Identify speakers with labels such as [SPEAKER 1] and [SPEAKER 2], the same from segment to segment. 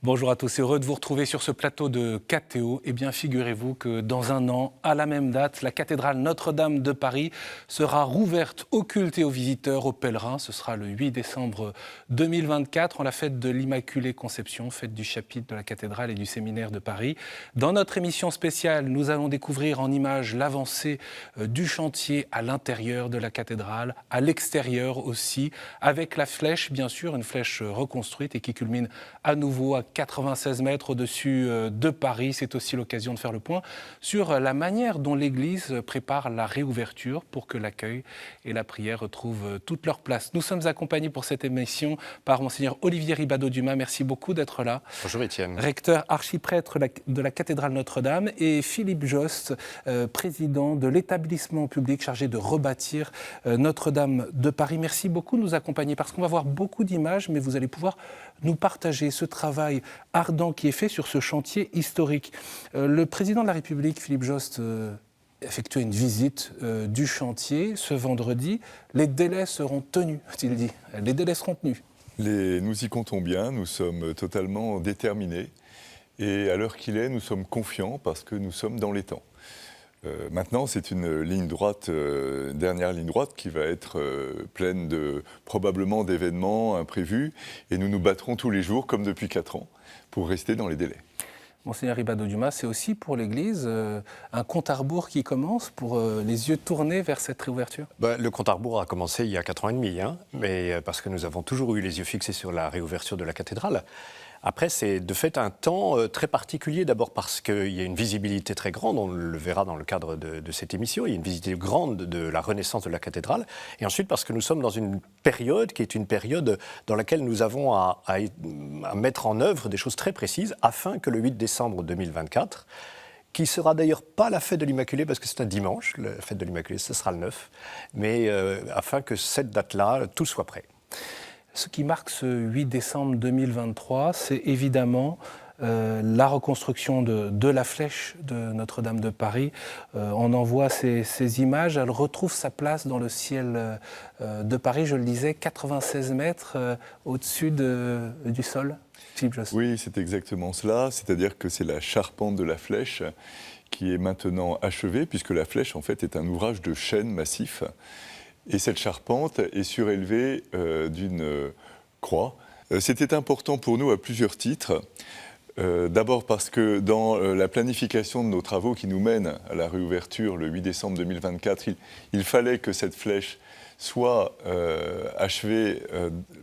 [SPEAKER 1] Bonjour à tous, heureux de vous retrouver sur ce plateau de KTO. Eh bien, figurez-vous que dans un an, à la même date, la cathédrale Notre-Dame de Paris sera rouverte au culte et aux visiteurs, aux pèlerins. Ce sera le 8 décembre 2024, en la fête de l'Immaculée Conception, fête du chapitre de la cathédrale et du séminaire de Paris. Dans notre émission spéciale, nous allons découvrir en images l'avancée du chantier à l'intérieur de la cathédrale, à l'extérieur aussi, avec la flèche, bien sûr, une flèche reconstruite et qui culmine à nouveau à 96 mètres au-dessus de Paris. C'est aussi l'occasion de faire le point sur la manière dont l'Église prépare la réouverture pour que l'accueil et la prière retrouvent toute leur place. Nous sommes accompagnés pour cette émission par Monseigneur Olivier Ribadeau-Dumas. Merci beaucoup d'être là.
[SPEAKER 2] Bonjour Étienne.
[SPEAKER 1] Recteur archiprêtre de la cathédrale Notre-Dame, et Philippe Jost, président de l'établissement public chargé de rebâtir Notre-Dame de Paris. Merci beaucoup de nous accompagner parce qu'on va voir beaucoup d'images, mais vous allez pouvoir nous partager ce travail ardent qui est fait sur ce chantier historique. Le président de la République, Philippe Jost, effectué une visite du chantier ce vendredi. Les délais seront tenus, a-t-il dit. Les délais seront tenus.
[SPEAKER 3] Nous y comptons bien, nous sommes totalement déterminés et à l'heure qu'il est, nous sommes confiants parce que nous sommes dans les temps. Maintenant, c'est une ligne droite, dernière ligne droite qui va être pleine probablement d'événements imprévus et nous nous battrons tous les jours, comme depuis 4 ans, pour rester dans les délais.
[SPEAKER 1] Monseigneur Ribadeau-Dumas, c'est aussi pour l'Église un compte à rebours qui commence pour les yeux tournés vers cette réouverture ?
[SPEAKER 2] Le compte à rebours a commencé il y a 4 ans et demi, mais parce que nous avons toujours eu les yeux fixés sur la réouverture de la cathédrale. Après, c'est de fait un temps très particulier, d'abord parce qu'il y a une visibilité très grande, on le verra dans le cadre de cette émission, il y a une visibilité grande de la renaissance de la cathédrale, et ensuite parce que nous sommes dans une période qui est une période dans laquelle nous avons à mettre en œuvre des choses très précises afin que le 8 décembre 2024, qui sera d'ailleurs pas la fête de l'Immaculée, parce que c'est un dimanche, la fête de l'Immaculée, ce sera le 9, mais afin que cette date-là, tout soit prêt.
[SPEAKER 1] Ce qui marque ce 8 décembre 2023, c'est évidemment la reconstruction de la flèche de Notre-Dame de Paris. On en voit ces images, elle retrouve sa place dans le ciel de Paris, je le disais, 96 mètres au-dessus du sol.
[SPEAKER 3] Oui, c'est exactement cela, c'est-à-dire que c'est la charpente de la flèche qui est maintenant achevée, puisque la flèche en fait est un ouvrage de chêne massif. Et cette charpente est surélevée d'une croix. C'était important pour nous à plusieurs titres. D'abord parce que dans la planification de nos travaux qui nous mènent à la réouverture le 8 décembre 2024, il fallait que cette flèche soit achevée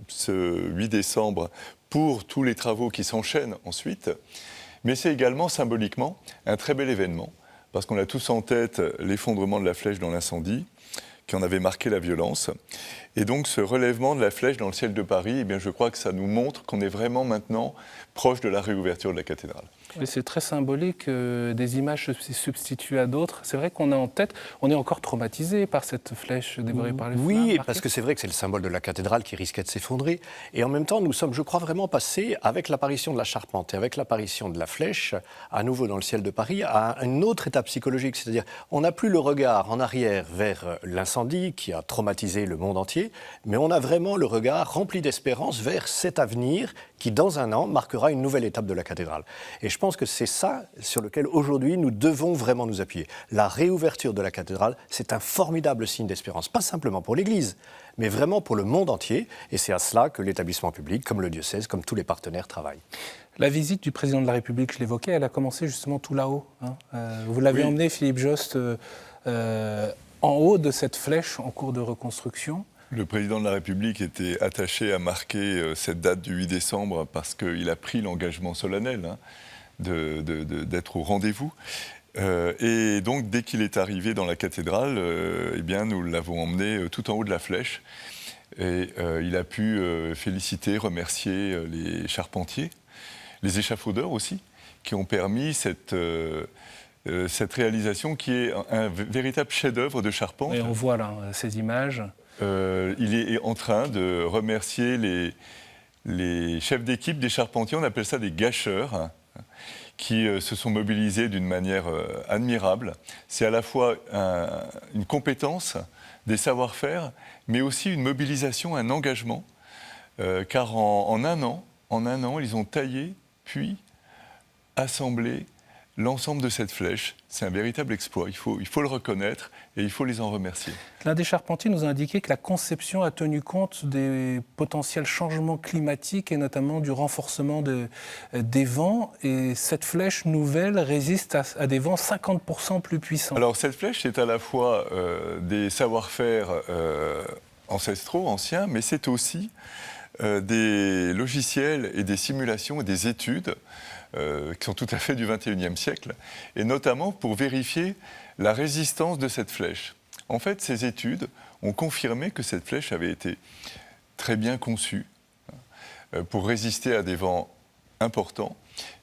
[SPEAKER 3] ce 8 décembre pour tous les travaux qui s'enchaînent ensuite. Mais c'est également symboliquement un très bel événement, parce qu'on a tous en tête l'effondrement de la flèche dans l'incendie, qui en avait marqué la violence. Et donc ce relèvement de la flèche dans le ciel de Paris, eh bien, je crois que ça nous montre qu'on est vraiment maintenant proche de la réouverture de la cathédrale.
[SPEAKER 1] Oui, c'est très symbolique, des images se substituent à d'autres. C'est vrai qu'on a en tête, on est encore traumatisé par cette flèche dévorée par les flammes.
[SPEAKER 2] Oui, parce que c'est vrai que c'est le symbole de la cathédrale qui risquait de s'effondrer. Et en même temps, nous sommes, je crois, vraiment passés, avec l'apparition de la charpente et avec l'apparition de la flèche, à nouveau dans le ciel de Paris, à une autre étape psychologique. C'est-à-dire, on n'a plus le regard en arrière vers l'incendie qui a traumatisé le monde entier, mais on a vraiment le regard rempli d'espérance vers cet avenir qui, dans un an, marquera une nouvelle étape de la cathédrale. Et je pense que c'est ça sur lequel, aujourd'hui, nous devons vraiment nous appuyer. La réouverture de la cathédrale, c'est un formidable signe d'espérance, pas simplement pour l'Église, mais vraiment pour le monde entier. Et c'est à cela que l'établissement public, comme le diocèse, comme tous les partenaires, travaillent.
[SPEAKER 1] La visite du président de la République, je l'évoquais, elle a commencé justement tout là-haut. Vous l'avez emmené, Philippe Jost, en haut de cette flèche en cours de reconstruction.
[SPEAKER 3] Le président de la République était attaché à marquer cette date du 8 décembre parce qu'il a pris l'engagement solennel d'être au rendez-vous. Et donc, dès qu'il est arrivé dans la cathédrale, eh bien, nous l'avons emmené tout en haut de la flèche. Et il a pu féliciter, remercier les charpentiers, les échafaudeurs aussi, qui ont permis cette réalisation qui est un véritable chef-d'œuvre de charpente.
[SPEAKER 1] Et on voit là ces images.
[SPEAKER 3] Il est en train de remercier les chefs d'équipe des charpentiers, on appelle ça des gâcheurs, qui se sont mobilisés d'une manière admirable. C'est à la fois une compétence, des savoir-faire, mais aussi une mobilisation, un engagement, car en un an, ils ont taillé puis assembler l'ensemble de cette flèche. C'est un véritable exploit, il faut le reconnaître et il faut les en remercier.
[SPEAKER 1] L'un des charpentiers nous a indiqué que la conception a tenu compte des potentiels changements climatiques et notamment du renforcement des vents. Et cette flèche nouvelle résiste à des vents 50% plus puissants.
[SPEAKER 3] Alors cette flèche, c'est à la fois des savoir-faire ancestraux, anciens, mais c'est aussi des logiciels et des simulations et des études qui sont tout à fait du XXIe siècle, et notamment pour vérifier la résistance de cette flèche. En fait, ces études ont confirmé que cette flèche avait été très bien conçue pour résister à des vents importants,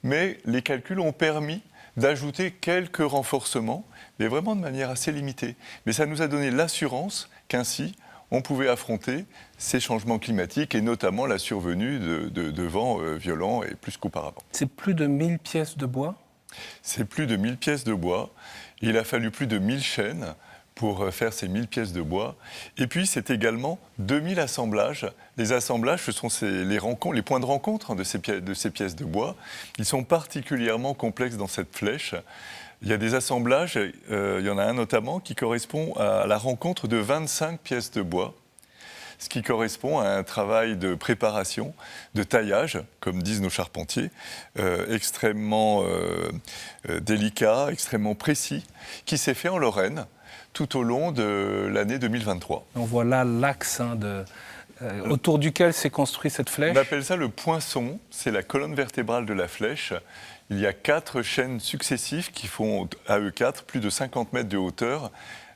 [SPEAKER 3] mais les calculs ont permis d'ajouter quelques renforcements, mais vraiment de manière assez limitée. Mais ça nous a donné l'assurance qu'ainsi, on pouvait affronter ces changements climatiques et notamment la survenue de vents violents et plus qu'auparavant.
[SPEAKER 1] C'est plus de 1000 pièces de bois ?
[SPEAKER 3] C'est plus de 1000 pièces de bois. Il a fallu plus de 1000 chaînes pour faire ces 1000 pièces de bois. Et puis, c'est également 2000 assemblages. Les assemblages, ce sont les points de rencontre de ces pièces de bois. Ils sont particulièrement complexes dans cette flèche. Il y a des assemblages, il y en a un notamment qui correspond à la rencontre de 25 pièces de bois, ce qui correspond à un travail de préparation, de taillage, comme disent nos charpentiers, extrêmement délicat, extrêmement précis, qui s'est fait en Lorraine tout au long de l'année 2023.
[SPEAKER 1] On voit là l'axe autour duquel s'est construite cette flèche.
[SPEAKER 3] On appelle ça le poinçon, c'est la colonne vertébrale de la flèche. Il y a 4 chaînes successives qui font, à eux 4, plus de 50 mètres de hauteur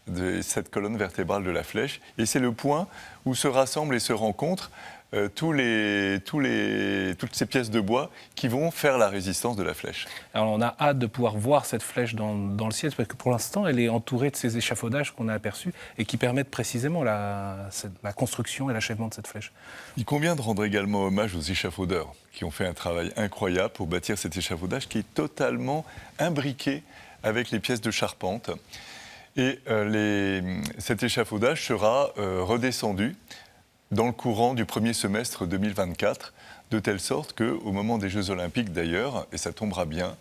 [SPEAKER 3] de cette colonne vertébrale de la flèche. Et c'est le point où se rassemblent et se rencontrent toutes ces pièces de bois qui vont faire la résistance de la flèche.
[SPEAKER 1] Alors on a hâte de pouvoir voir cette flèche dans le ciel, parce que pour l'instant, elle est entourée de ces échafaudages qu'on a aperçus et qui permettent précisément la construction et l'achèvement de cette flèche.
[SPEAKER 3] Il convient de rendre également hommage aux échafaudeurs qui ont fait un travail incroyable pour bâtir cet échafaudage qui est totalement imbriqué avec les pièces de charpente. Et cet échafaudage sera redescendu dans le courant du premier semestre 2024, de telle sorte qu'au moment des Jeux Olympiques d'ailleurs, et ça tombera bien,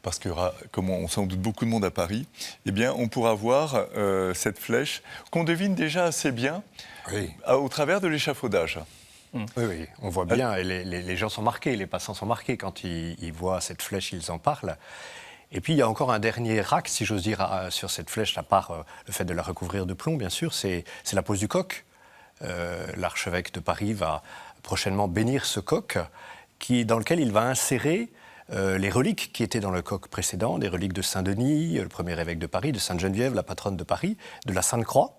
[SPEAKER 3] parce qu'il y aura, comme on sans doute beaucoup de monde à Paris, eh bien, on pourra voir cette flèche qu'on devine déjà assez bien au travers de l'échafaudage.
[SPEAKER 2] Oui, on voit bien, et les gens sont marqués, les passants sont marqués quand ils voient cette flèche, ils en parlent. Et puis il y a encore un dernier acte, si j'ose dire, sur cette flèche, à part le fait de la recouvrir de plomb, bien sûr, c'est la pose du coq. L'archevêque de Paris va prochainement bénir ce coq dans lequel il va insérer les reliques qui étaient dans le coq précédent, des reliques de Saint-Denis, le premier évêque de Paris, de Sainte-Geneviève, la patronne de Paris, de la Sainte-Croix.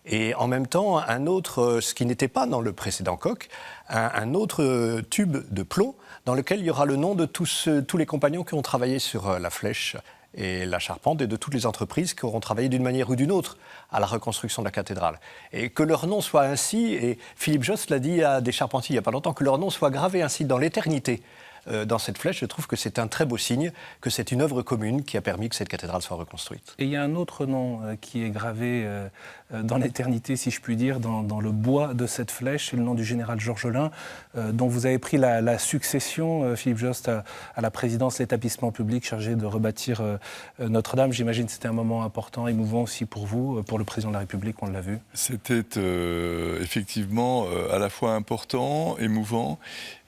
[SPEAKER 2] Et en même temps, un autre, ce qui n'était pas dans le précédent coq, un autre tube de plomb dans lequel il y aura le nom de tous les compagnons qui ont travaillé sur la flèche et la charpente et de toutes les entreprises qui auront travaillé d'une manière ou d'une autre à la reconstruction de la cathédrale. Et que leur nom soit ainsi, et Philippe Josse l'a dit à des charpentiers il n'y a pas longtemps, que leur nom soit gravé ainsi dans l'éternité dans cette flèche, je trouve que c'est un très beau signe, que c'est une œuvre commune qui a permis que cette cathédrale soit reconstruite.
[SPEAKER 1] Et il y a un autre nom qui est gravé dans l'éternité, si je puis dire, dans le bois de cette flèche, c'est le nom du général Georges Lain, dont vous avez pris la succession, Philippe Jost, à la présidence de l'établissement public chargé de rebâtir Notre-Dame. J'imagine que c'était un moment important, émouvant aussi pour vous, pour le président de la République, on l'a vu.
[SPEAKER 3] C'était effectivement à la fois important, émouvant,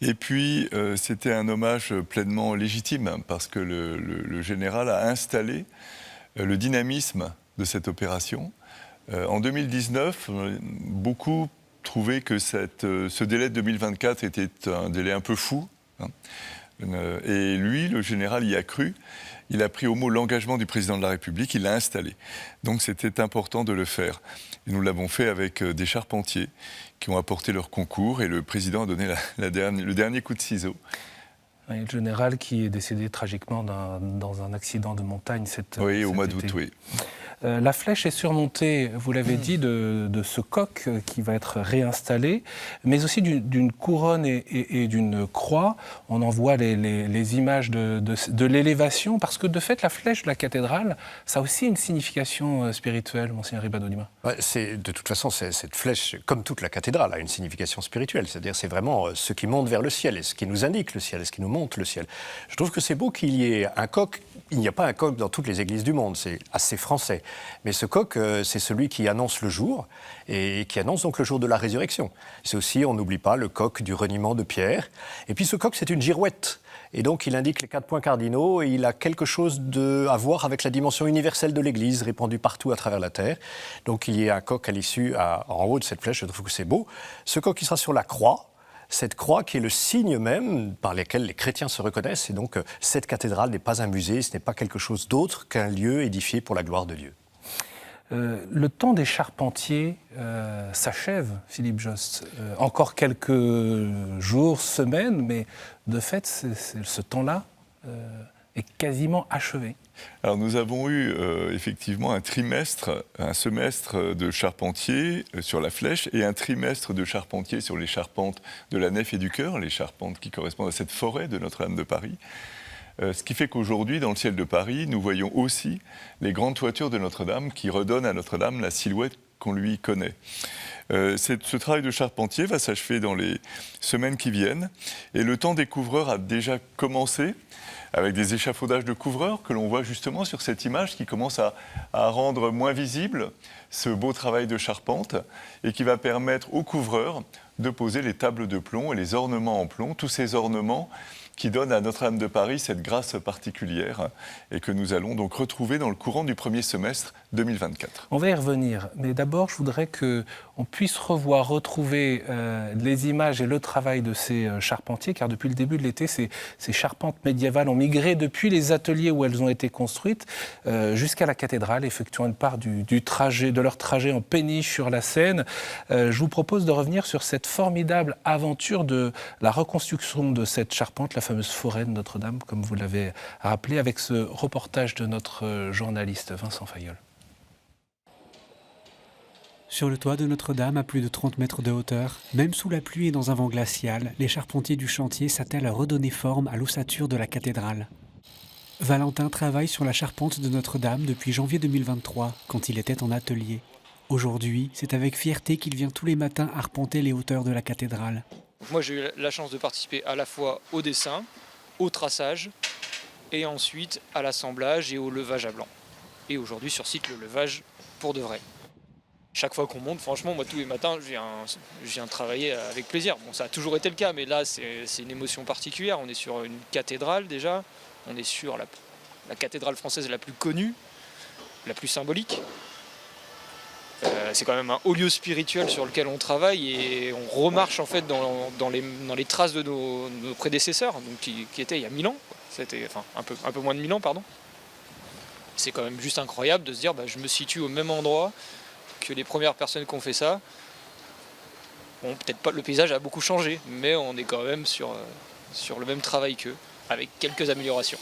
[SPEAKER 3] et puis c'était un hommage pleinement légitime, parce que le général a installé le dynamisme de cette opération. En 2019, beaucoup trouvaient que ce délai de 2024 était un délai un peu fou. Et lui, le général, y a cru. Il a pris au mot l'engagement du président de la République, il l'a installé. Donc c'était important de le faire. Et nous l'avons fait avec des charpentiers qui ont apporté leur concours, et le président a donné le dernier coup de ciseau.
[SPEAKER 1] Oui, le général qui est décédé tragiquement dans un accident de montagne
[SPEAKER 3] au mois d'août, oui.
[SPEAKER 1] La flèche est surmontée, vous l'avez dit, de ce coq qui va être réinstallé, mais aussi d'une couronne et d'une croix. On en voit les images de l'élévation, parce que de fait, la flèche de la cathédrale, ça a aussi une signification spirituelle, Monseigneur Ribaud-Dima.
[SPEAKER 2] Ouais, de toute façon, cette flèche, comme toute la cathédrale, a une signification spirituelle. C'est-à-dire, c'est vraiment ce qui monte vers le ciel, et ce qui nous indique le ciel, et ce qui nous remonte le ciel. Je trouve que c'est beau qu'il y ait un coq. Il n'y a pas un coq dans toutes les églises du monde, c'est assez français. Mais ce coq, c'est celui qui annonce le jour et qui annonce donc le jour de la résurrection. C'est aussi, on n'oublie pas, le coq du reniement de Pierre. Et puis ce coq, c'est une girouette. Et donc il indique les 4 points cardinaux et il a quelque chose à voir avec la dimension universelle de l'Église répandue partout à travers la terre. Donc il y a un coq à l'issue, en haut de cette flèche, je trouve que c'est beau. Ce coq qui sera sur la croix, cette croix qui est le signe même par lequel les chrétiens se reconnaissent. Et donc cette cathédrale n'est pas un musée, ce n'est pas quelque chose d'autre qu'un lieu édifié pour la gloire de Dieu.
[SPEAKER 1] Le temps des charpentiers s'achève, Philippe Jost. Encore quelques jours, semaines, mais de fait, ce temps-là est quasiment achevé.
[SPEAKER 3] Alors nous avons eu effectivement un semestre de charpentier sur la flèche et un trimestre de charpentier sur les charpentes de la nef et du chœur, les charpentes qui correspondent à cette forêt de Notre-Dame de Paris. Ce qui fait qu'aujourd'hui, dans le ciel de Paris, nous voyons aussi les grandes toitures de Notre-Dame qui redonnent à Notre-Dame la silhouette qu'on lui connaît. Ce travail de charpentier va s'achever dans les semaines qui viennent et le temps des couvreurs a déjà commencé avec des échafaudages de couvreurs que l'on voit justement sur cette image qui commence à rendre moins visible ce beau travail de charpente et qui va permettre aux couvreurs de poser les tables de plomb et les ornements en plomb, tous ces ornements qui donnent à Notre-Dame de Paris cette grâce particulière et que nous allons donc retrouver dans le courant du premier semestre 2024.
[SPEAKER 1] On va y revenir, mais d'abord je voudrais qu'on puisse retrouver les images et le travail de ces charpentiers, car depuis le début de l'été, ces charpentes médiévales ont migré depuis les ateliers où elles ont été construites jusqu'à la cathédrale, effectuant une part de leur trajet en péniche sur la Seine. Je vous propose de revenir sur cette formidable aventure de la reconstruction de cette charpente, la fameuse forêt de Notre-Dame, comme vous l'avez rappelé, avec ce reportage de notre journaliste Vincent Fayolle.
[SPEAKER 4] Sur le toit de Notre-Dame, à plus de 30 mètres de hauteur, même sous la pluie et dans un vent glacial, les charpentiers du chantier s'attellent à redonner forme à l'ossature de la cathédrale. Valentin travaille sur la charpente de Notre-Dame depuis janvier 2023, quand il était en atelier. Aujourd'hui, c'est avec fierté qu'il vient tous les matins arpenter les hauteurs de la cathédrale.
[SPEAKER 5] Moi, j'ai eu la chance de participer à la fois au dessin, au traçage, et ensuite à l'assemblage et au levage à blanc. Et aujourd'hui, sur site, le levage pour de vrai. Chaque fois qu'on monte, franchement, moi, tous les matins, je viens travailler avec plaisir. Bon, ça a toujours été le cas, mais là, c'est une émotion particulière. On est sur une cathédrale, déjà. On est sur la cathédrale française la plus connue, la plus symbolique. C'est quand même un haut lieu spirituel sur lequel on travaille et on remarche en fait dans les traces de nos prédécesseurs, donc qui étaient il y a 1000 ans. C'était un peu moins de 1000 ans, pardon. C'est quand même juste incroyable de se dire je me situe au même endroit que les premières personnes qui ont fait ça. Bon, peut-être pas, le paysage a beaucoup changé, mais on est quand même sur le même travail qu'eux, avec quelques améliorations.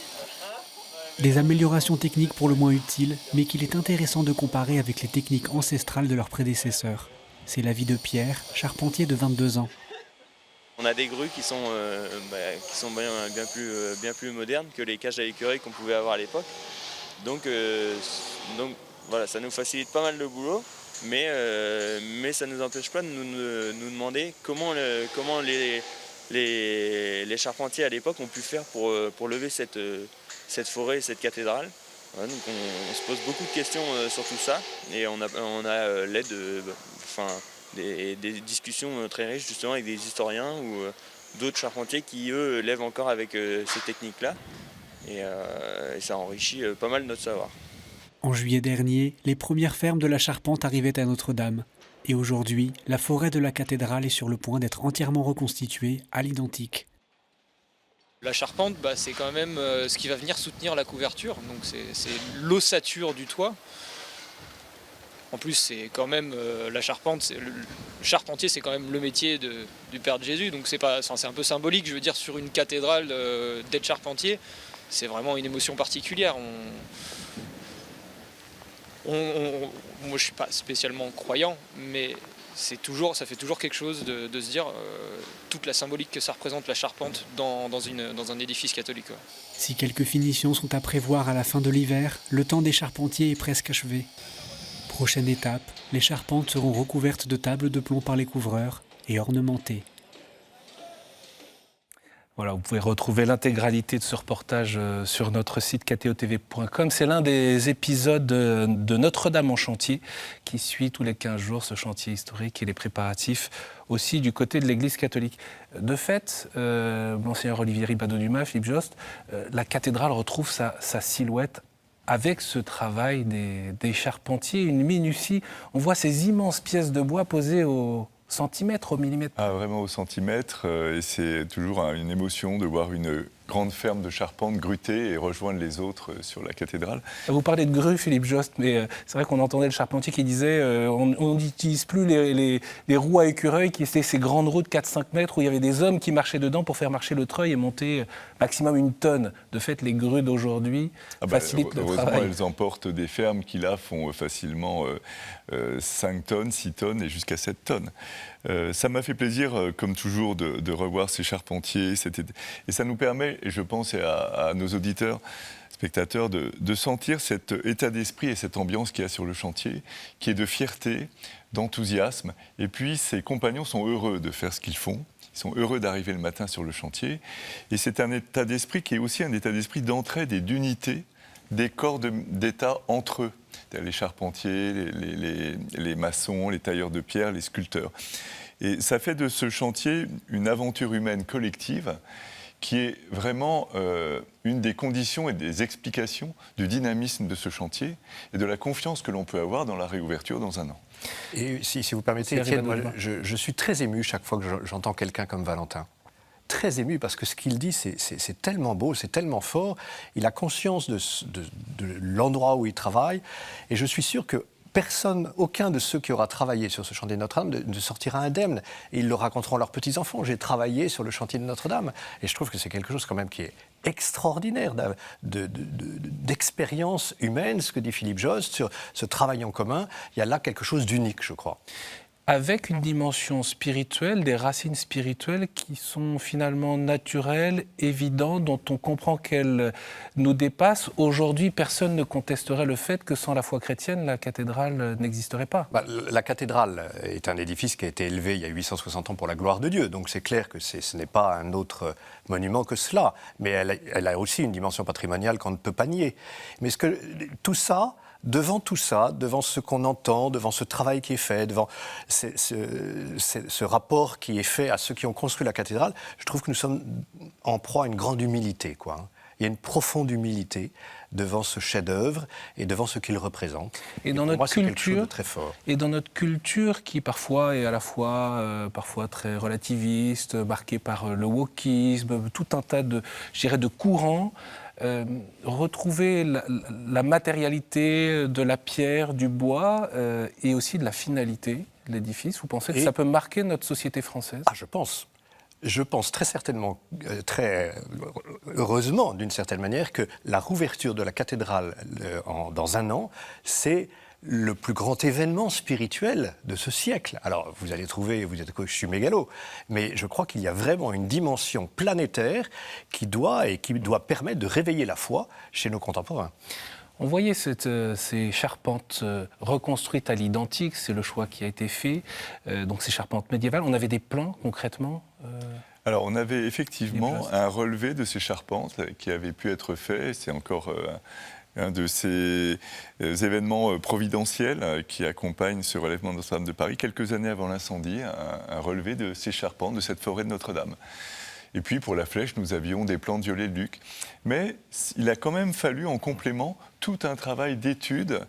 [SPEAKER 4] Des améliorations techniques pour le moins utiles, mais qu'il est intéressant de comparer avec les techniques ancestrales de leurs prédécesseurs. C'est l'avis de Pierre, charpentier de 22 ans.
[SPEAKER 6] On a des grues qui sont bien plus modernes que les cages à l'écureuil qu'on pouvait avoir à l'époque. Donc voilà, ça nous facilite pas mal le boulot, mais ça ne nous empêche pas de nous demander comment les charpentiers à l'époque ont pu faire pour lever cette forêt et cette cathédrale. Voilà, donc on se pose beaucoup de questions sur tout ça et on a l'aide des discussions très riches justement avec des historiens ou d'autres charpentiers qui eux lèvent encore avec ces techniques-là et ça enrichit pas mal notre savoir.
[SPEAKER 4] En juillet dernier, les premières fermes de la charpente arrivaient à Notre-Dame. Et aujourd'hui, la forêt de la cathédrale est sur le point d'être entièrement reconstituée à l'identique.
[SPEAKER 5] La charpente, c'est quand même ce qui va venir soutenir la couverture, donc c'est l'ossature du toit. En plus, c'est quand même la charpente, le charpentier, c'est quand même le métier du Père de Jésus, donc c'est un peu symbolique, je veux dire, sur une cathédrale d'être charpentier, c'est vraiment une émotion particulière. Moi, je suis pas spécialement croyant, mais ça fait toujours quelque chose de se dire toute la symbolique que ça représente la charpente dans un édifice catholique. Ouais.
[SPEAKER 4] Si quelques finitions sont à prévoir à la fin de l'hiver, le temps des charpentiers est presque achevé. Prochaine étape, les charpentes seront recouvertes de tables de plomb par les couvreurs et ornementées.
[SPEAKER 1] Voilà, vous pouvez retrouver l'intégralité de ce reportage sur notre site ktotv.com. C'est l'un des épisodes de Notre-Dame en chantier qui suit tous les 15 jours ce chantier historique et les préparatifs aussi du côté de l'Église catholique. De fait, Monseigneur Olivier Ribado-Dumas, Philippe Jost, la cathédrale retrouve sa silhouette avec ce travail des charpentiers, une minutie. On voit ces immenses pièces de bois posées au centimètre, au millimètre.
[SPEAKER 3] Ah, vraiment au centimètre, et c'est toujours une émotion de voir une grande ferme de charpente gruter et rejoindre les autres sur la cathédrale.
[SPEAKER 1] Vous parlez de grue, Philippe Jost, mais c'est vrai qu'on entendait le charpentier qui disait on n'utilise plus les roues à écureuil, qui étaient ces grandes roues de 4-5 mètres où il y avait des hommes qui marchaient dedans pour faire marcher le treuil et monter maximum 1 tonne. De fait, les grues d'aujourd'hui facilitent le travail.
[SPEAKER 3] Heureusement, elles emportent des fermes qui, là, font facilement 5 tonnes, 6 tonnes et jusqu'à 7 tonnes. Ça m'a fait plaisir, comme toujours, de revoir ces charpentiers. Et ça nous permet, et je pense à nos auditeurs, spectateurs, de sentir cet état d'esprit et cette ambiance qu'il y a sur le chantier, qui est de fierté, d'enthousiasme. Et puis, ses compagnons sont heureux de faire ce qu'ils font. Ils sont heureux d'arriver le matin sur le chantier. Et c'est un état d'esprit qui est aussi un état d'esprit d'entraide et d'unité des corps d'État entre eux. Les charpentiers, les maçons, les tailleurs de pierre, les sculpteurs. Et ça fait de ce chantier une aventure humaine collective qui est vraiment une des conditions et des explications du dynamisme de ce chantier et de la confiance que l'on peut avoir dans la réouverture dans un an.
[SPEAKER 2] Et si vous permettez, Étienne, moi, je suis très ému chaque fois que j'entends quelqu'un comme Valentin. Très ému parce que ce qu'il dit, c'est tellement beau, c'est tellement fort. Il a conscience de l'endroit où il travaille. Et je suis sûr que aucun de ceux qui aura travaillé sur ce chantier de Notre-Dame ne sortira indemne. Et ils le raconteront à leurs petits-enfants. J'ai travaillé sur le chantier de Notre-Dame. Et je trouve que c'est quelque chose quand même qui est extraordinaire d'expérience humaine, ce que dit Philippe Jost, sur ce travail en commun. Il y a là quelque chose d'unique, je crois.
[SPEAKER 1] Avec une dimension spirituelle, des racines spirituelles qui sont finalement naturelles, évidentes, dont on comprend qu'elles nous dépassent. Aujourd'hui, personne ne contesterait le fait que sans la foi chrétienne, la cathédrale n'existerait pas.
[SPEAKER 2] La cathédrale est un édifice qui a été élevé il y a 860 ans pour la gloire de Dieu, donc c'est clair que ce n'est pas un autre monument que cela, mais elle a aussi une dimension patrimoniale qu'on ne peut pas nier. Mais devant tout ça, devant ce qu'on entend, devant ce travail qui est fait, devant ce rapport qui est fait à ceux qui ont construit la cathédrale, je trouve que nous sommes en proie à une grande humilité, quoi. Il y a une profonde humilité devant ce chef-d'œuvre et devant ce qu'il représente.
[SPEAKER 1] Et dans notre culture, très fort. Et dans notre culture qui parfois est à la fois parfois très relativiste, marquée par le wokisme, tout un tas de courants. Retrouver la matérialité de la pierre, du bois et aussi de la finalité de l'édifice. Vous pensez que ça peut marquer notre société française ?
[SPEAKER 2] Je pense. Je pense très certainement, très heureusement d'une certaine manière, que la rouverture de la cathédrale dans un an, c'est le plus grand événement spirituel de ce siècle. Alors, vous allez trouver, je suis mégalo, mais je crois qu'il y a vraiment une dimension planétaire qui doit permettre de réveiller la foi chez nos contemporains.
[SPEAKER 1] On voyait ces charpentes reconstruites à l'identique, c'est le choix qui a été fait, donc ces charpentes médiévales. On avait des plans concrètement
[SPEAKER 3] Alors, on avait effectivement un relevé de ces charpentes qui avait pu être fait. C'est encore un de ces événements providentiels qui accompagnent ce relèvement de Notre-Dame de Paris. Quelques années avant l'incendie, un relevé de ces charpentes, de cette forêt de Notre-Dame. Et puis, pour la flèche, nous avions des plans de Viollet-le-Duc. Mais il a quand même fallu, en complément, tout un travail d'études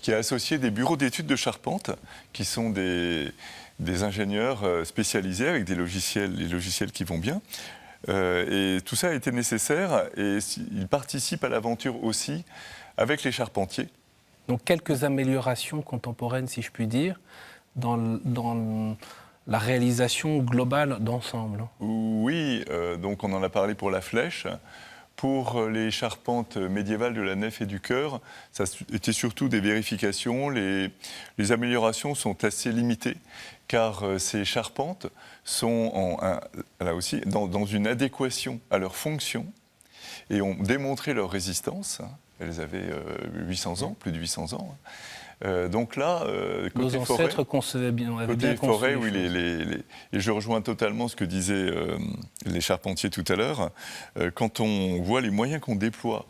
[SPEAKER 3] qui a associé des bureaux d'études de charpente, qui sont des ingénieurs spécialisés avec les logiciels qui vont bien. Et tout ça a été nécessaire et ils participent à l'aventure aussi avec les charpentiers.
[SPEAKER 1] Donc quelques améliorations contemporaines, si je puis dire, dans la réalisation globale d'ensemble.
[SPEAKER 3] Oui, donc on en a parlé pour la flèche. Pour les charpentes médiévales de la nef et du chœur, ça était surtout des vérifications. Les améliorations sont assez limitées, car ces charpentes sont là aussi dans une adéquation à leur fonction et ont démontré leur résistance. Elles avaient 800 ans, plus de 800 ans. Donc là,
[SPEAKER 1] Nos
[SPEAKER 3] côté forêt,
[SPEAKER 1] ancêtres concevaient bien, avaient bien
[SPEAKER 3] côté
[SPEAKER 1] conçu
[SPEAKER 3] forêt,
[SPEAKER 1] les
[SPEAKER 3] oui,
[SPEAKER 1] choses.
[SPEAKER 3] et je rejoins totalement ce que disaient les charpentiers tout à l'heure. Quand on voit les moyens qu'on déploie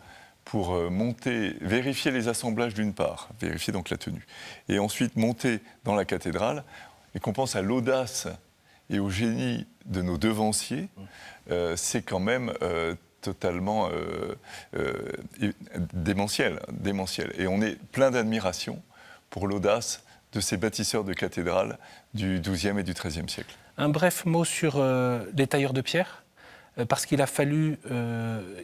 [SPEAKER 3] pour monter, vérifier les assemblages d'une part, vérifier donc la tenue, et ensuite monter dans la cathédrale, et qu'on pense à l'audace et au génie de nos devanciers, c'est quand même totalement démentiel. Et on est plein d'admiration pour l'audace de ces bâtisseurs de cathédrales du XIIe et du XIIIe siècle.
[SPEAKER 1] Un bref mot sur les tailleurs de pierre, parce qu'il a fallu,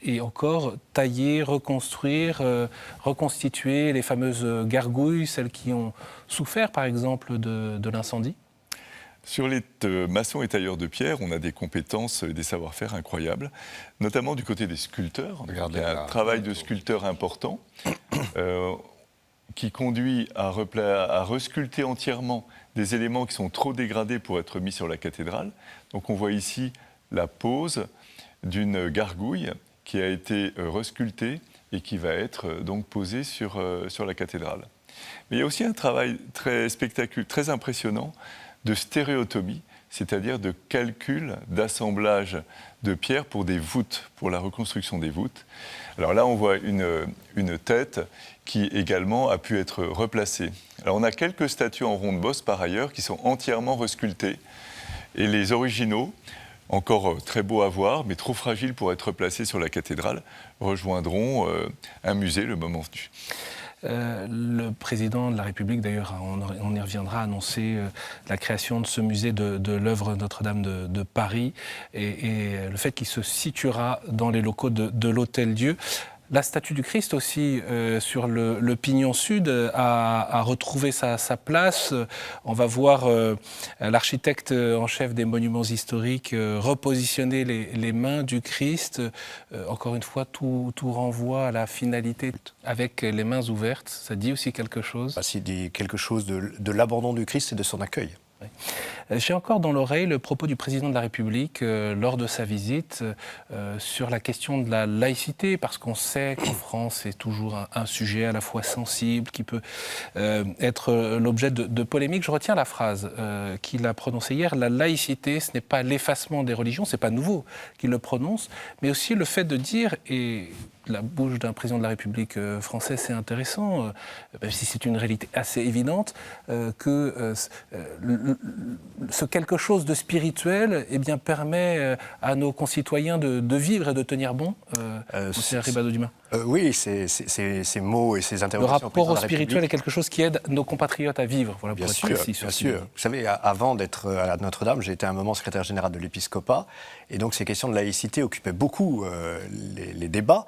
[SPEAKER 1] et encore, tailler, reconstruire, reconstituer les fameuses gargouilles, celles qui ont souffert, par exemple, de l'incendie.
[SPEAKER 3] Sur les maçons et tailleurs de pierre, on a des compétences et des savoir-faire incroyables, notamment du côté des sculpteurs.
[SPEAKER 2] Regardez
[SPEAKER 3] Il y a
[SPEAKER 2] là.
[SPEAKER 3] un travail de sculpteur important qui conduit à resculpter entièrement des éléments qui sont trop dégradés pour être mis sur la cathédrale. Donc on voit ici la pose d'une gargouille qui a été resculptée et qui va être donc posée sur la cathédrale. Mais il y a aussi un travail très spectaculaire, très impressionnant de stéréotomie, c'est-à-dire de calcul, d'assemblage de pierres pour des voûtes, pour la reconstruction des voûtes. Alors là, on voit une tête qui également a pu être replacée. Alors on a quelques statues en rond de bosse par ailleurs qui sont entièrement resculptées. Et les originaux, encore très beaux à voir, mais trop fragiles pour être placés sur la cathédrale, rejoindront un musée le moment venu.
[SPEAKER 1] Le président de la République, d'ailleurs, on y reviendra, a annoncé la création de ce musée de l'œuvre Notre-Dame de Paris et le fait qu'il se situera dans les locaux de l'Hôtel-Dieu. La statue du Christ aussi, sur le pignon sud, a retrouvé sa place. On va voir l'architecte en chef des monuments historiques repositionner les mains du Christ. Encore une fois, tout renvoie à la finalité avec les mains ouvertes. Ça dit aussi quelque chose.
[SPEAKER 2] Ça dit quelque chose de l'abandon du Christ et de son accueil.
[SPEAKER 1] Oui. J'ai encore dans l'oreille le propos du président de la République lors de sa visite sur la question de la laïcité, parce qu'on sait qu'en France, c'est toujours un sujet à la fois sensible, qui peut être l'objet de polémiques. Je retiens la phrase qu'il a prononcée hier: la laïcité, ce n'est pas l'effacement des religions, c'est pas nouveau qu'il le prononce, mais aussi le fait de dire, et la bouche d'un président de la République française, c'est intéressant, même si c'est une réalité assez évidente, que ce quelque chose de spirituel permet à nos concitoyens de vivre et de tenir bon. Monsieur Ribado-Dumas.
[SPEAKER 2] Oui, ces mots et ces interventions.
[SPEAKER 1] Le rapport au spirituel est quelque chose qui aide nos compatriotes à vivre. Voilà,
[SPEAKER 2] bien
[SPEAKER 1] pour
[SPEAKER 2] sûr,
[SPEAKER 1] être précis,
[SPEAKER 2] bien sûr. Vous savez, avant d'être à Notre-Dame, j'ai été un moment secrétaire général de l'épiscopat, et donc ces questions de laïcité occupaient beaucoup les débats.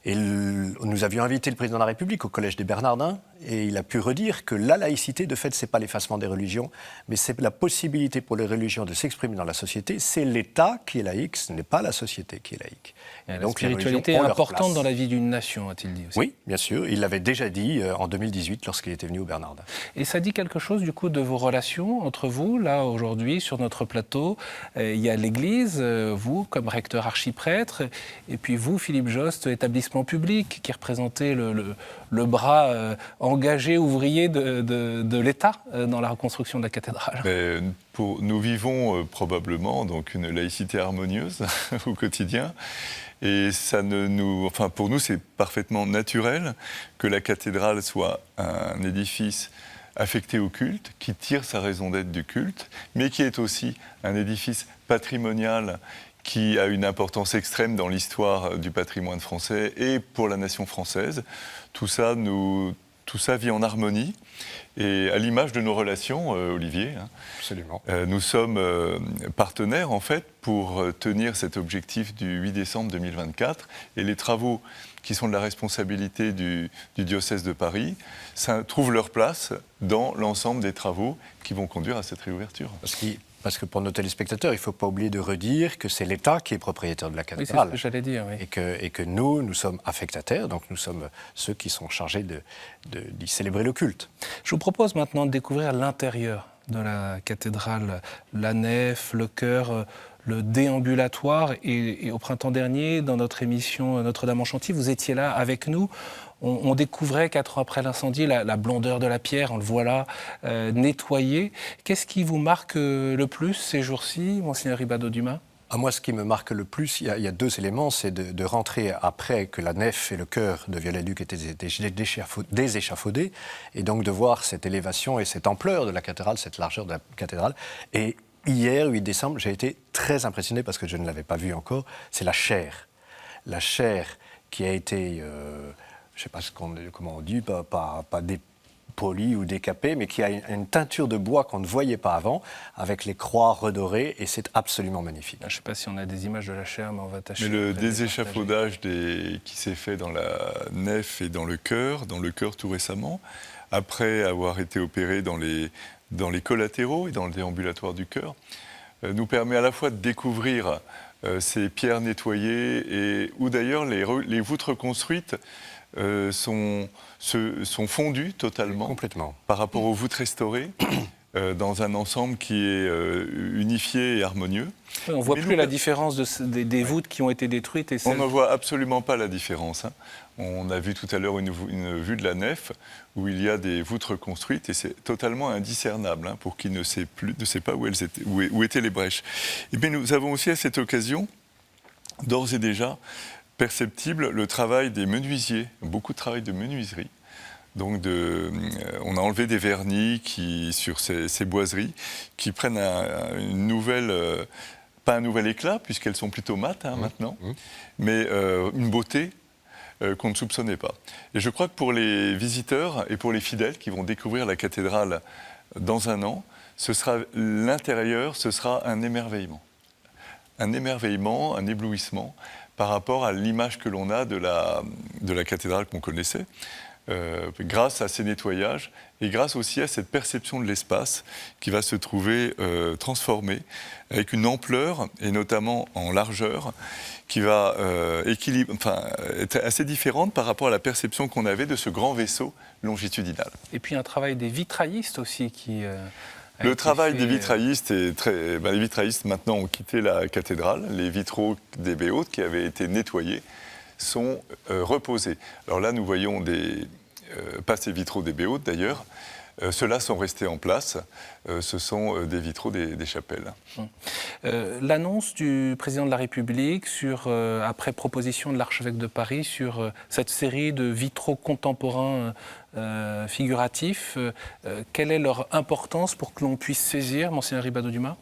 [SPEAKER 2] Et nous avions invité le président de la République au Collège des Bernardins, et il a pu redire que la laïcité, de fait, c'est pas l'effacement des religions, mais c'est la possibilité pour les religions de s'exprimer dans la société. C'est l'État qui est laïque, ce n'est pas la société qui est laïque.
[SPEAKER 1] Et
[SPEAKER 2] donc
[SPEAKER 1] la spiritualité est importante dans la vie d'une nation, a-t-il dit aussi.
[SPEAKER 2] Oui, bien sûr. Il l'avait déjà dit en 2018 lorsqu'il était venu au Bernardin.
[SPEAKER 1] Et ça dit quelque chose du coup de vos relations entre vous, là aujourd'hui, sur notre plateau. Il y a l'Église, vous comme recteur archiprêtre, et puis vous, Philippe Jost, établissement public, qui représentez le bras engagé, ouvrier de l'État dans la reconstruction de la cathédrale.
[SPEAKER 3] Nous vivons probablement donc une laïcité harmonieuse au quotidien. Et pour nous, c'est parfaitement naturel que la cathédrale soit un édifice affecté au culte, qui tire sa raison d'être du culte, mais qui est aussi un édifice patrimonial qui a une importance extrême dans l'histoire du patrimoine français et pour la nation française. Tout ça vit en harmonie. Et à l'image de nos relations, Olivier,
[SPEAKER 2] Absolument.
[SPEAKER 3] Nous sommes partenaires en fait pour tenir cet objectif du 8 décembre 2024. Et les travaux qui sont de la responsabilité du diocèse de Paris trouvent leur place dans l'ensemble des travaux qui vont conduire à cette réouverture.
[SPEAKER 2] Parce que pour nos téléspectateurs, il ne faut pas oublier de redire que c'est l'État qui est propriétaire de la cathédrale.
[SPEAKER 1] Oui, c'est ce que j'allais dire, oui.
[SPEAKER 2] Et que nous sommes affectataires, donc nous sommes ceux qui sont chargés d'y célébrer le culte.
[SPEAKER 1] Je vous propose maintenant de découvrir l'intérieur de la cathédrale, la nef, le chœur, le déambulatoire. Et au printemps dernier, dans notre émission Notre-Dame en chantier, vous étiez là avec nous. On découvrait, 4 ans après l'incendie, la blondeur de la pierre, on le voit là, nettoyée. Qu'est-ce qui vous marque le plus ces jours-ci, Monseigneur Ribado-Dumas ?
[SPEAKER 2] Moi, ce qui me marque le plus, il y a 2 éléments. C'est de rentrer après que la nef et le chœur de Viollet-le-Duc étaient déséchafaudés, et donc de voir cette élévation et cette ampleur de la cathédrale, cette largeur de la cathédrale. Et hier, 8 décembre, j'ai été très impressionné parce que je ne l'avais pas vu encore. C'est la chair. La chair qui a été, je ne sais pas comment on dit, pas dépolie ou décapée, mais qui a une teinture de bois qu'on ne voyait pas avant, avec les croix redorées, et c'est absolument magnifique.
[SPEAKER 1] Je ne sais pas si on a des images de la chair, mais on va tâcher.
[SPEAKER 3] Mais le déséchafaudage qui s'est fait dans la nef et dans le chœur tout récemment, après avoir été opéré dans les collatéraux et dans le déambulatoire du chœur, nous permet à la fois de découvrir ces pierres nettoyées, où d'ailleurs les voûtes reconstruites sont fondues totalement
[SPEAKER 2] Complètement.
[SPEAKER 3] par rapport aux voûtes restaurées, dans un ensemble qui est unifié et harmonieux.
[SPEAKER 1] On ne voit plus la différence des voûtes qui ont été détruites et celles...
[SPEAKER 3] On ne voit absolument pas la différence. On a vu tout à l'heure une vue de la nef où il y a des voûtes reconstruites et c'est totalement indiscernable pour qui ne sait pas où étaient les brèches. Et bien nous avons aussi à cette occasion, d'ores et déjà, perceptible le travail des menuisiers, beaucoup de travail de menuiserie. Donc on a enlevé des vernis sur ces boiseries qui prennent une nouvelle... pas un nouvel éclat, puisqu'elles sont plutôt mates maintenant, mais une beauté qu'on ne soupçonnait pas. Et je crois que pour les visiteurs et pour les fidèles qui vont découvrir la cathédrale dans un an, l'intérieur, ce sera un émerveillement. Un émerveillement, un éblouissement par rapport à l'image que l'on a de la cathédrale qu'on connaissait. Grâce à ces nettoyages et grâce aussi à cette perception de l'espace qui va se trouver transformée avec une ampleur et notamment en largeur qui va être assez différente par rapport à la perception qu'on avait de ce grand vaisseau longitudinal.
[SPEAKER 1] Et puis un travail des vitraillistes aussi qui...
[SPEAKER 3] Le travail des vitraillistes est très... les vitraillistes maintenant ont quitté la cathédrale. Les vitraux des baies hautes qui avaient été nettoyés sont reposés. Alors là, nous voyons pas ces vitraux des baies hautes d'ailleurs, ceux-là sont restés en place. Ce sont des vitraux des chapelles.
[SPEAKER 1] L'annonce du président de la République, après proposition de l'archevêque de Paris, sur cette série de vitraux contemporains figuratifs, quelle est leur importance pour que l'on puisse saisir, Monseigneur Ribado-Dumas ?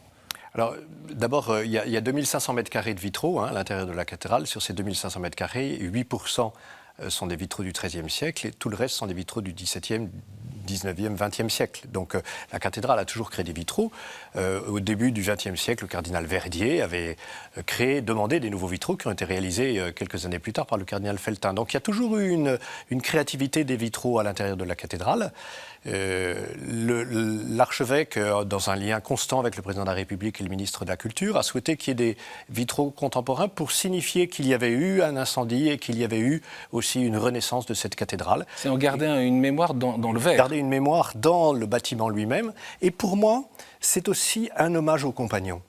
[SPEAKER 2] Alors, d'abord, il y a 2500 mètres carrés de vitraux à l'intérieur de la cathédrale. Sur ces 2500 mètres carrés, 8% sont des vitraux du XIIIe siècle et tout le reste sont des vitraux du XVIIe, 19e, 20e siècle. Donc la cathédrale a toujours créé des vitraux. Au début du XXe siècle, le cardinal Verdier avait demandé des nouveaux vitraux qui ont été réalisés quelques années plus tard par le cardinal Feltin. Donc il y a toujours eu une créativité des vitraux à l'intérieur de la cathédrale. L'archevêque, dans un lien constant avec le président de la République et le ministre de la Culture, a souhaité qu'il y ait des vitraux contemporains pour signifier qu'il y avait eu un incendie et qu'il y avait eu aussi une renaissance de cette cathédrale.
[SPEAKER 1] C'est en garder une mémoire dans le verre.
[SPEAKER 2] Garder une mémoire dans le bâtiment lui-même. Et pour moi, c'est aussi un hommage aux compagnons.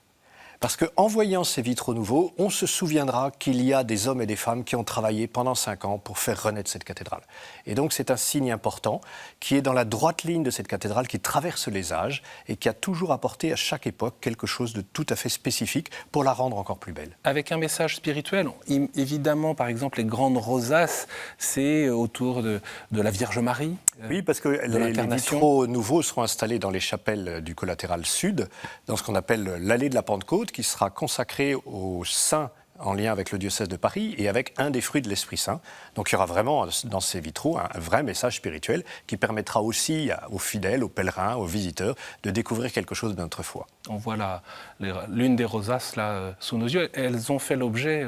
[SPEAKER 2] Parce qu'en voyant ces vitraux nouveaux, on se souviendra qu'il y a des hommes et des femmes qui ont travaillé pendant 5 ans pour faire renaître cette cathédrale. Et donc c'est un signe important qui est dans la droite ligne de cette cathédrale qui traverse les âges et qui a toujours apporté à chaque époque quelque chose de tout à fait spécifique pour la rendre encore plus belle.
[SPEAKER 1] Avec un message spirituel, évidemment, par exemple, les grandes rosaces, c'est autour de la Vierge Marie.
[SPEAKER 2] Oui, parce que les vitraux nouveaux seront installés dans les chapelles du collatéral sud, dans ce qu'on appelle l'allée de la Pentecôte, qui sera consacrée aux saints en lien avec le diocèse de Paris et avec un des fruits de l'Esprit Saint. Donc il y aura vraiment dans ces vitraux un vrai message spirituel qui permettra aussi aux fidèles, aux pèlerins, aux visiteurs de découvrir quelque chose de notre foi.
[SPEAKER 1] On voit l'une des rosaces là sous nos yeux. Elles ont fait l'objet.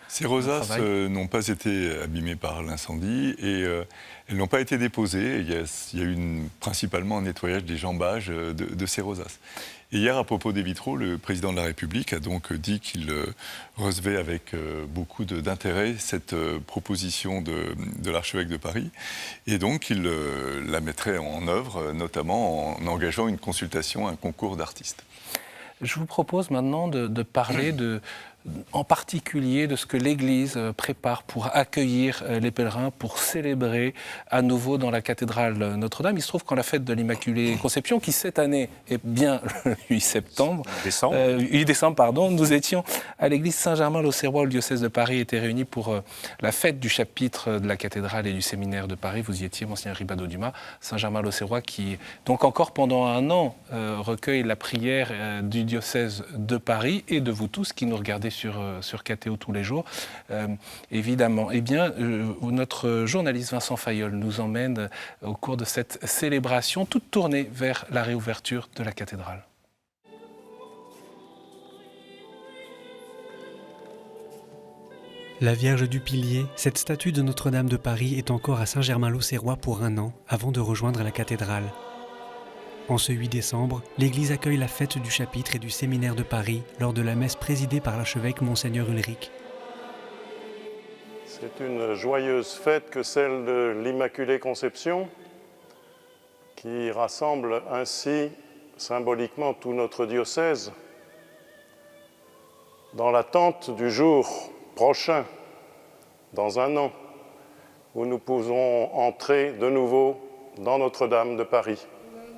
[SPEAKER 3] Ces rosaces n'ont pas été abîmées par l'incendie et elles n'ont pas été déposées. Il y a eu principalement un nettoyage des jambages de ces rosaces. Et hier, à propos des vitraux, le président de la République a donc dit qu'il recevait avec beaucoup d'intérêt cette proposition de l'archevêque de Paris et donc il la mettrait en œuvre, notamment en engageant une consultation, un concours d'artistes.
[SPEAKER 1] Je vous propose maintenant de parler en particulier de ce que l'Église prépare pour accueillir les pèlerins, pour célébrer à nouveau dans la cathédrale Notre-Dame. Il se trouve qu'en la fête de l'Immaculée Conception, qui cette année est bien le 8 décembre, pardon, nous étions à l'église Saint-Germain-l'Auxerrois, où le diocèse de Paris était réuni pour la fête du chapitre de la cathédrale et du séminaire de Paris. Vous y étiez, Monseigneur Ribado-Dumas. Saint-Germain-l'Auxerrois qui, donc encore pendant un an, recueille la prière du diocèse de Paris et de vous tous qui nous regardez sur KTO tous les jours. Évidemment, eh bien, notre journaliste Vincent Fayolle nous emmène au cours de cette célébration, toute tournée vers la réouverture de la cathédrale.
[SPEAKER 4] La Vierge du Pilier, cette statue de Notre-Dame de Paris est encore à Saint-Germain-l'Auxerrois pour un an avant de rejoindre la cathédrale. En ce 8 décembre, l'Église accueille la fête du chapitre et du séminaire de Paris lors de la messe présidée par l'archevêque Monseigneur Ulrich.
[SPEAKER 7] C'est une joyeuse fête que celle de l'Immaculée Conception, qui rassemble ainsi symboliquement tout notre diocèse dans l'attente du jour prochain, dans un an, où nous pourrons entrer de nouveau dans Notre-Dame de Paris.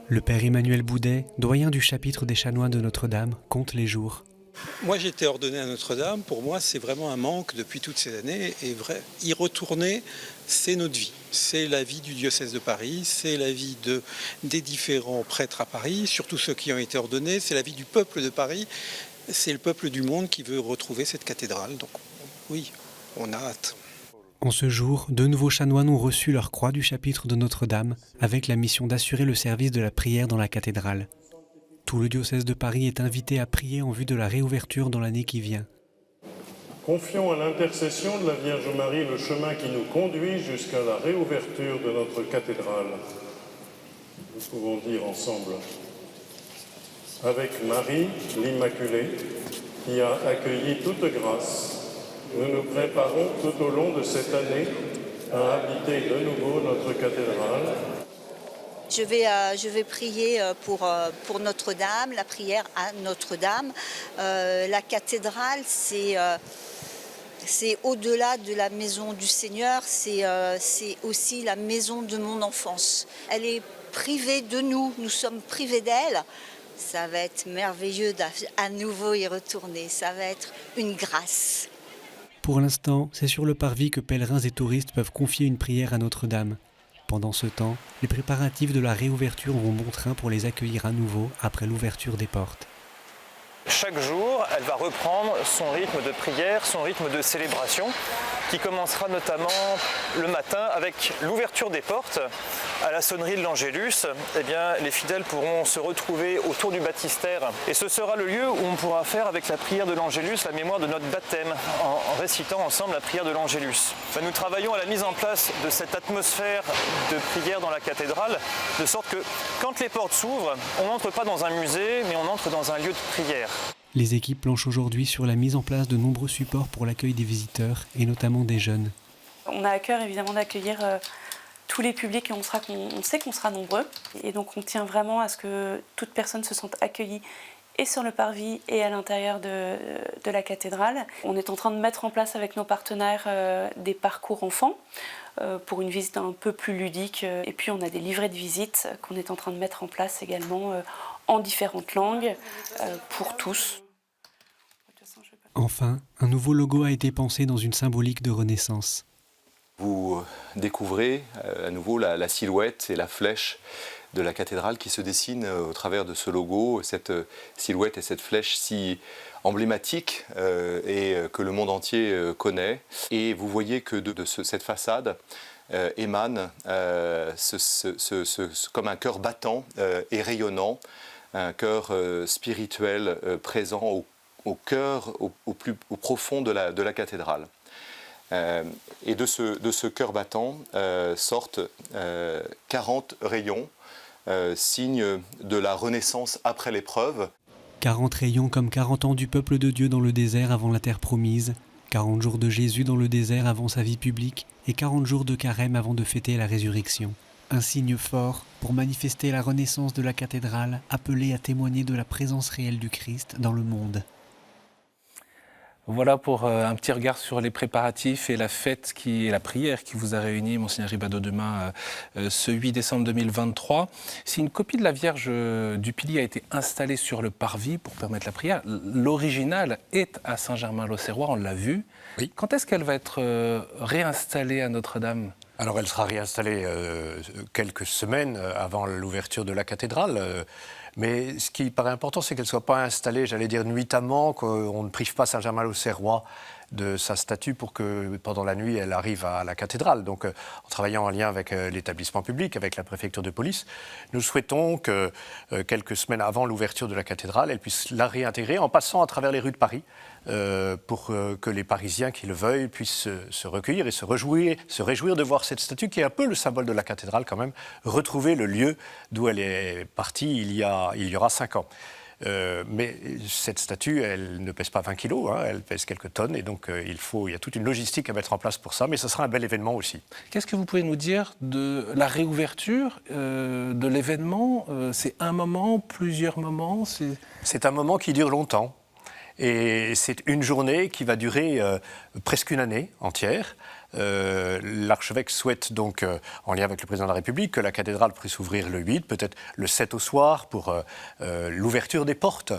[SPEAKER 4] Le père Emmanuel Boudet, doyen du chapitre des chanoines de Notre-Dame, compte les jours.
[SPEAKER 8] Moi, j'ai été ordonné à Notre-Dame. Pour moi, c'est vraiment un manque depuis toutes ces années. Et y retourner, c'est notre vie. C'est la vie du diocèse de Paris, c'est la vie des différents prêtres à Paris, surtout ceux qui ont été ordonnés. C'est la vie du peuple de Paris. C'est le peuple du monde qui veut retrouver cette cathédrale. Donc oui, on a hâte.
[SPEAKER 4] En ce jour, de nouveaux chanoines ont reçu leur croix du chapitre de Notre-Dame, avec la mission d'assurer le service de la prière dans la cathédrale. Tout le diocèse de Paris est invité à prier en vue de la réouverture dans l'année qui vient.
[SPEAKER 7] Confions à l'intercession de la Vierge Marie le chemin qui nous conduit jusqu'à la réouverture de notre cathédrale. Nous pouvons dire ensemble, avec Marie, l'Immaculée, qui a accueilli toute grâce, nous nous préparons tout au long de cette année à habiter de nouveau notre cathédrale.
[SPEAKER 9] Je vais prier pour Notre-Dame, la prière à Notre-Dame. La cathédrale, c'est au-delà de la maison du Seigneur, c'est aussi la maison de mon enfance. Elle est privée de nous sommes privés d'elle. Ça va être merveilleux d'à nouveau y retourner, ça va être une grâce.
[SPEAKER 4] Pour l'instant, c'est sur le parvis que pèlerins et touristes peuvent confier une prière à Notre-Dame. Pendant ce temps, les préparatifs de la réouverture vont bon train pour les accueillir à nouveau après l'ouverture des portes.
[SPEAKER 10] Chaque jour, elle va reprendre son rythme de prière, son rythme de célébration, qui commencera notamment le matin avec l'ouverture des portes. À la sonnerie de l'Angélus, les fidèles pourront se retrouver autour du baptistère. Et ce sera le lieu où on pourra faire avec la prière de l'Angélus la mémoire de notre baptême, en récitant ensemble la prière de l'Angélus. Nous travaillons à la mise en place de cette atmosphère de prière dans la cathédrale, de sorte que quand les portes s'ouvrent, on n'entre pas dans un musée, mais on entre dans un lieu de prière.
[SPEAKER 4] Les équipes planchent aujourd'hui sur la mise en place de nombreux supports pour l'accueil des visiteurs, et notamment des jeunes.
[SPEAKER 11] On a à cœur évidemment d'accueillir tous les publics et on sait qu'on sera nombreux. Et donc on tient vraiment à ce que toute personne se sente accueillie et sur le parvis et à l'intérieur de la cathédrale. On est en train de mettre en place avec nos partenaires des parcours enfants pour une visite un peu plus ludique. Et puis on a des livrets de visite qu'on est en train de mettre en place également en différentes langues pour tous.
[SPEAKER 4] Enfin, un nouveau logo a été pensé dans une symbolique de renaissance.
[SPEAKER 12] Vous découvrez à nouveau la silhouette et la flèche de la cathédrale qui se dessine au travers de ce logo, cette silhouette et cette flèche si emblématiques et que le monde entier connaît. Et vous voyez que de cette façade émane comme un cœur battant et rayonnant, un cœur spirituel présent au cœur, au plus profond de la cathédrale. Et de ce cœur battant sortent 40 rayons, signe de la renaissance après l'épreuve.
[SPEAKER 4] 40 rayons comme 40 ans du peuple de Dieu dans le désert avant la terre promise, 40 jours de Jésus dans le désert avant sa vie publique et 40 jours de carême avant de fêter la résurrection. Un signe fort pour manifester la renaissance de la cathédrale, appelée à témoigner de la présence réelle du Christ dans le monde.
[SPEAKER 1] Voilà pour un petit regard sur les préparatifs et la fête et la prière qui vous a réuni, Monseigneur Ribado, demain, ce 8 décembre 2023. Si une copie de la Vierge du Pilier a été installée sur le parvis pour permettre la prière, l'original est à Saint-Germain-l'Auxerrois, on l'a vu.
[SPEAKER 2] Oui.
[SPEAKER 1] Quand est-ce qu'elle va être réinstallée à Notre-Dame ?
[SPEAKER 2] Alors elle sera réinstallée quelques semaines avant l'ouverture de la cathédrale. Mais ce qui paraît important, c'est qu'elle ne soit pas installée, j'allais dire, nuitamment, qu'on ne prive pas Saint-Germain-l'Auxerrois de sa statue pour que pendant la nuit, elle arrive à la cathédrale. Donc en travaillant en lien avec l'établissement public, avec la préfecture de police, nous souhaitons que quelques semaines avant l'ouverture de la cathédrale, elle puisse la réintégrer en passant à travers les rues de Paris pour que les Parisiens qui le veuillent puissent se recueillir et se réjouir de voir cette statue qui est un peu le symbole de la cathédrale quand même, retrouver le lieu d'où elle est partie il y aura 5 ans. Mais cette statue, elle ne pèse pas 20 kilos, hein, elle pèse quelques tonnes et donc il y a toute une logistique à mettre en place pour ça, mais ce sera un bel événement aussi.
[SPEAKER 1] Qu'est-ce que vous pouvez nous dire de la réouverture de l'événement ? C'est un moment, plusieurs moments ?
[SPEAKER 2] C'est un moment qui dure longtemps. Et c'est une journée qui va durer presque une année entière. L'archevêque souhaite donc, en lien avec le président de la République, que la cathédrale puisse ouvrir le 8, peut-être le 7 au soir, pour l'ouverture des portes.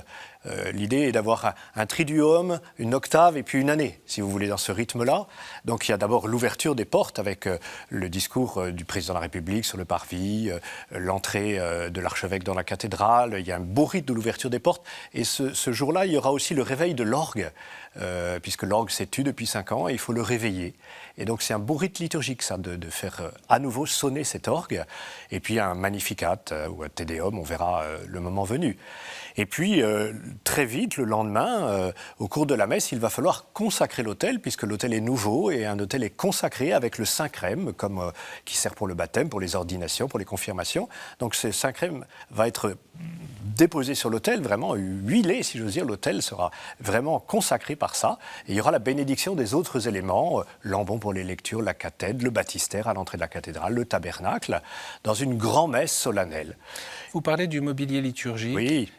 [SPEAKER 2] L'idée est d'avoir un triduum, une octave et puis une année, si vous voulez, dans ce rythme-là. Donc il y a d'abord l'ouverture des portes avec le discours du président de la République sur le parvis, l'entrée de l'archevêque dans la cathédrale. Il y a un beau rite de l'ouverture des portes. Et ce jour-là, il y aura aussi le réveil de l'orgue, puisque l'orgue s'est tu depuis 5 ans et il faut le réveiller. Et donc c'est un beau rite liturgique, ça, de faire à nouveau sonner cet orgue. Et puis un Magnificat ou un Te Deum, on verra le moment venu. Et puis, très vite, le lendemain, au cours de la messe, il va falloir consacrer l'autel, puisque l'autel est nouveau, et un autel est consacré avec le Saint-Crème, qui sert pour le baptême, pour les ordinations, pour les confirmations. Donc ce Saint-Crème va être déposé sur l'autel, vraiment huilé, si j'ose dire. L'autel sera vraiment consacré par ça. Et il y aura la bénédiction des autres éléments, l'ambon pour les lectures, la cathède, le baptistère à l'entrée de la cathédrale, le tabernacle, dans une grand-messe solennelle.
[SPEAKER 1] Vous parlez du mobilier liturgique.
[SPEAKER 2] Oui.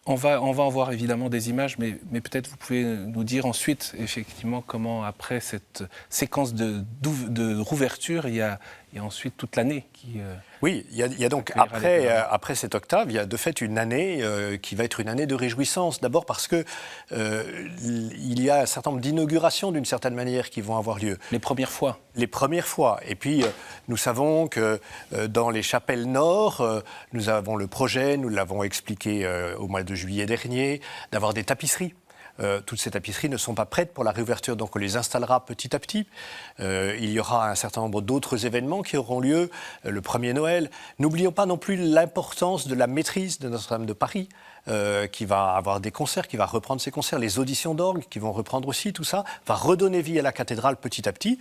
[SPEAKER 1] On va en voir évidemment des images, mais peut-être vous pouvez nous dire ensuite, effectivement, comment, après cette séquence de rouverture, il y a ensuite toute l'année qui...
[SPEAKER 2] Oui, il y a donc, après cette octave, il y a de fait une année qui va être une année de réjouissance. D'abord parce que il y a un certain nombre d'inaugurations, d'une certaine manière, qui vont avoir lieu.
[SPEAKER 1] Les premières fois.
[SPEAKER 2] Les premières fois. Et puis, nous savons que dans les chapelles nord, nous avons le projet, nous l'avons expliqué au mois de juillet dernier, d'avoir des tapisseries. Toutes ces tapisseries ne sont pas prêtes pour la réouverture, donc on les installera petit à petit. Il y aura un certain nombre d'autres événements qui auront lieu, le premier Noël. N'oublions pas non plus l'importance de la maîtrise de Notre-Dame de Paris, qui va avoir des concerts, qui va reprendre ses concerts, les auditions d'orgue qui vont reprendre aussi, tout ça va redonner vie à la cathédrale petit à petit.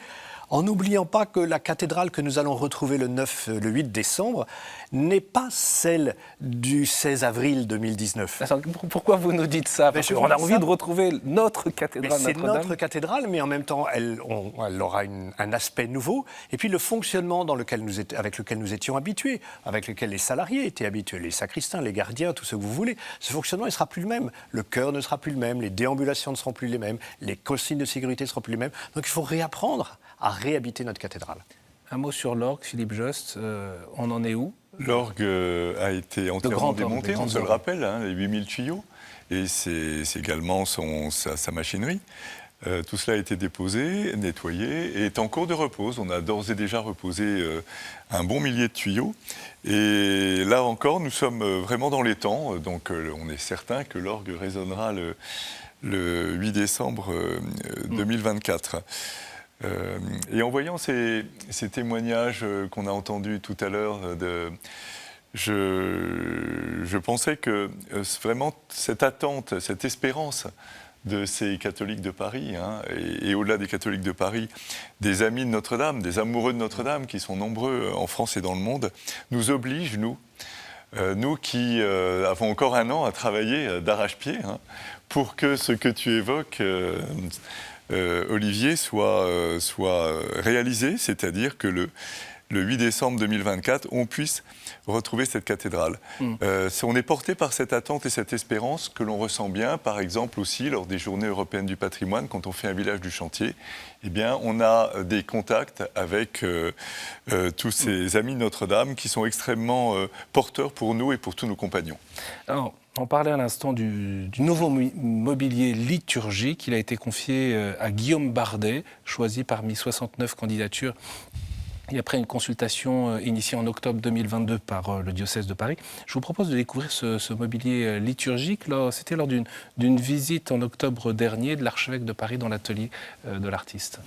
[SPEAKER 2] En n'oubliant pas que la cathédrale que nous allons retrouver le 8 décembre n'est pas celle du 16 avril 2019.
[SPEAKER 1] Pourquoi vous nous dites ça ? Parce qu'on a envie de retrouver notre cathédrale
[SPEAKER 2] C'est
[SPEAKER 1] Notre-Dame.
[SPEAKER 2] notre cathédrale, mais en même temps, elle aura un aspect nouveau. Et puis le fonctionnement avec lequel nous étions habitués, avec lequel les salariés étaient habitués, les sacristains, les gardiens, tout ce que vous voulez, ce fonctionnement ne sera plus le même. Le chœur ne sera plus le même, les déambulations ne seront plus les mêmes, les consignes de sécurité ne seront plus les mêmes. Donc il faut réapprendre à réhabiter notre cathédrale.
[SPEAKER 1] Un mot sur l'orgue, Philippe Jost, on en est où ?
[SPEAKER 3] L'orgue a été entièrement démonté, on se le rappelle, les 8000 tuyaux, et c'est également sa machinerie. Tout cela a été déposé, nettoyé, et est en cours de repose. On a d'ores et déjà reposé un bon millier de tuyaux. Et là encore, nous sommes vraiment dans les temps, donc on est certain que l'orgue résonnera le 8 décembre 2024. Et en voyant ces témoignages qu'on a entendus tout à l'heure, je pensais que vraiment cette attente, cette espérance de ces catholiques de Paris, et au-delà des catholiques de Paris, des amis de Notre-Dame, des amoureux de Notre-Dame, qui sont nombreux en France et dans le monde, nous oblige, nous qui avons encore un an à travailler d'arrache-pied, pour que ce que tu évoques... Olivier, soit réalisé, c'est-à-dire que le 8 décembre 2024, on puisse retrouver cette cathédrale. On est porté par cette attente et cette espérance que l'on ressent bien, par exemple aussi lors des Journées européennes du patrimoine, quand on fait un village du chantier, eh bien, on a des contacts avec tous ces amis de Notre-Dame qui sont extrêmement porteurs pour nous et pour tous nos compagnons.
[SPEAKER 1] Alors, on parlait à l'instant du nouveau mobilier liturgique. Il a été confié à Guillaume Bardet, choisi parmi 69 candidatures. Et après une consultation initiée en octobre 2022 par le diocèse de Paris, je vous propose de découvrir ce mobilier liturgique. C'était lors d'une visite en octobre dernier de l'archevêque de Paris dans l'atelier de l'artiste.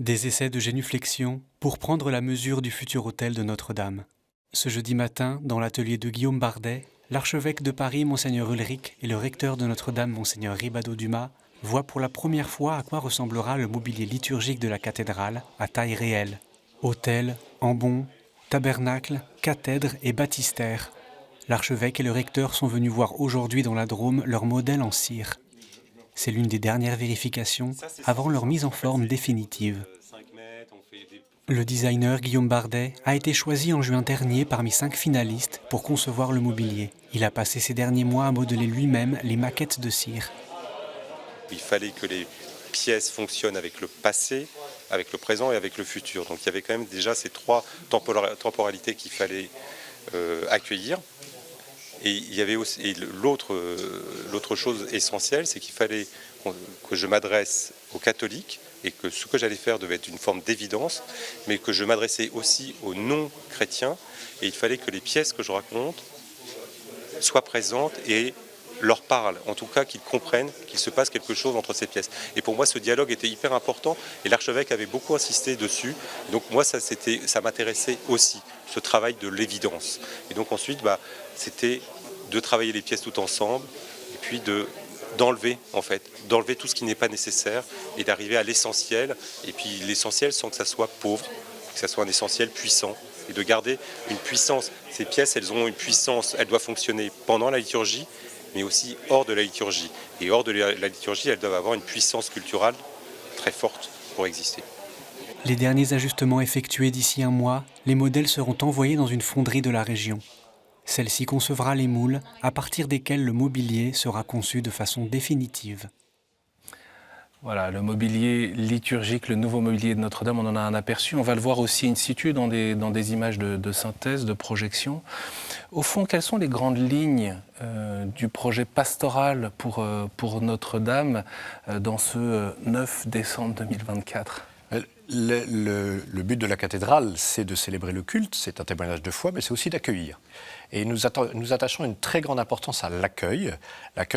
[SPEAKER 4] Des essais de génuflexion pour prendre la mesure du futur autel de Notre-Dame. Ce jeudi matin, dans l'atelier de Guillaume Bardet, l'archevêque de Paris, Monseigneur Ulrich, et le recteur de Notre-Dame, Monseigneur Ribado-Dumas, voient pour la première fois à quoi ressemblera le mobilier liturgique de la cathédrale à taille réelle. Autel, ambon, tabernacle, cathèdre et baptistère. L'archevêque et le recteur sont venus voir aujourd'hui dans la Drôme leur modèle en cire. C'est l'une des dernières vérifications avant leur mise en forme définitive. Le designer Guillaume Bardet a été choisi en juin dernier parmi 5 finalistes pour concevoir le mobilier. Il a passé ces derniers mois à modeler lui-même les maquettes de cire.
[SPEAKER 13] Il fallait que les pièces fonctionnent avec le passé, avec le présent et avec le futur. Donc il y avait quand même déjà ces 3 temporalités qu'il fallait accueillir. Et il y avait aussi l'autre chose essentielle, c'est qu'il fallait que je m'adresse aux catholiques et que ce que j'allais faire devait être une forme d'évidence, mais que je m'adressais aussi aux non-chrétiens. Et il fallait que les pièces que je raconte soient présentes et leur parlent, en tout cas qu'ils comprennent qu'il se passe quelque chose entre ces pièces. Et pour moi, ce dialogue était hyper important et l'archevêque avait beaucoup insisté dessus. Donc moi, ça m'intéressait aussi, ce travail de l'évidence. Et donc ensuite, c'était de travailler les pièces tout ensemble et puis d'enlever tout ce qui n'est pas nécessaire et d'arriver à l'essentiel. Et puis l'essentiel sans que ça soit pauvre, que ça soit un essentiel puissant et de garder une puissance. Ces pièces, elles ont une puissance, elles doivent fonctionner pendant la liturgie, mais aussi hors de la liturgie. Et hors de la liturgie, elles doivent avoir une puissance culturelle très forte pour exister.
[SPEAKER 4] Les derniers ajustements effectués d'ici un mois, les modèles seront envoyés dans une fonderie de la région. Celle-ci concevra les moules à partir desquels le mobilier sera conçu de façon définitive.
[SPEAKER 1] Voilà, le mobilier liturgique, le nouveau mobilier de Notre-Dame, on en a un aperçu. On va le voir aussi in situ dans des images de synthèse, de projection. Au fond, quelles sont les grandes lignes du projet pastoral pour Notre-Dame dans ce 9 décembre 2024 ?
[SPEAKER 2] Le but de la cathédrale, c'est de célébrer le culte, c'est un témoignage de foi, mais c'est aussi d'accueillir. Et nous attachons une très grande importance à l'accueil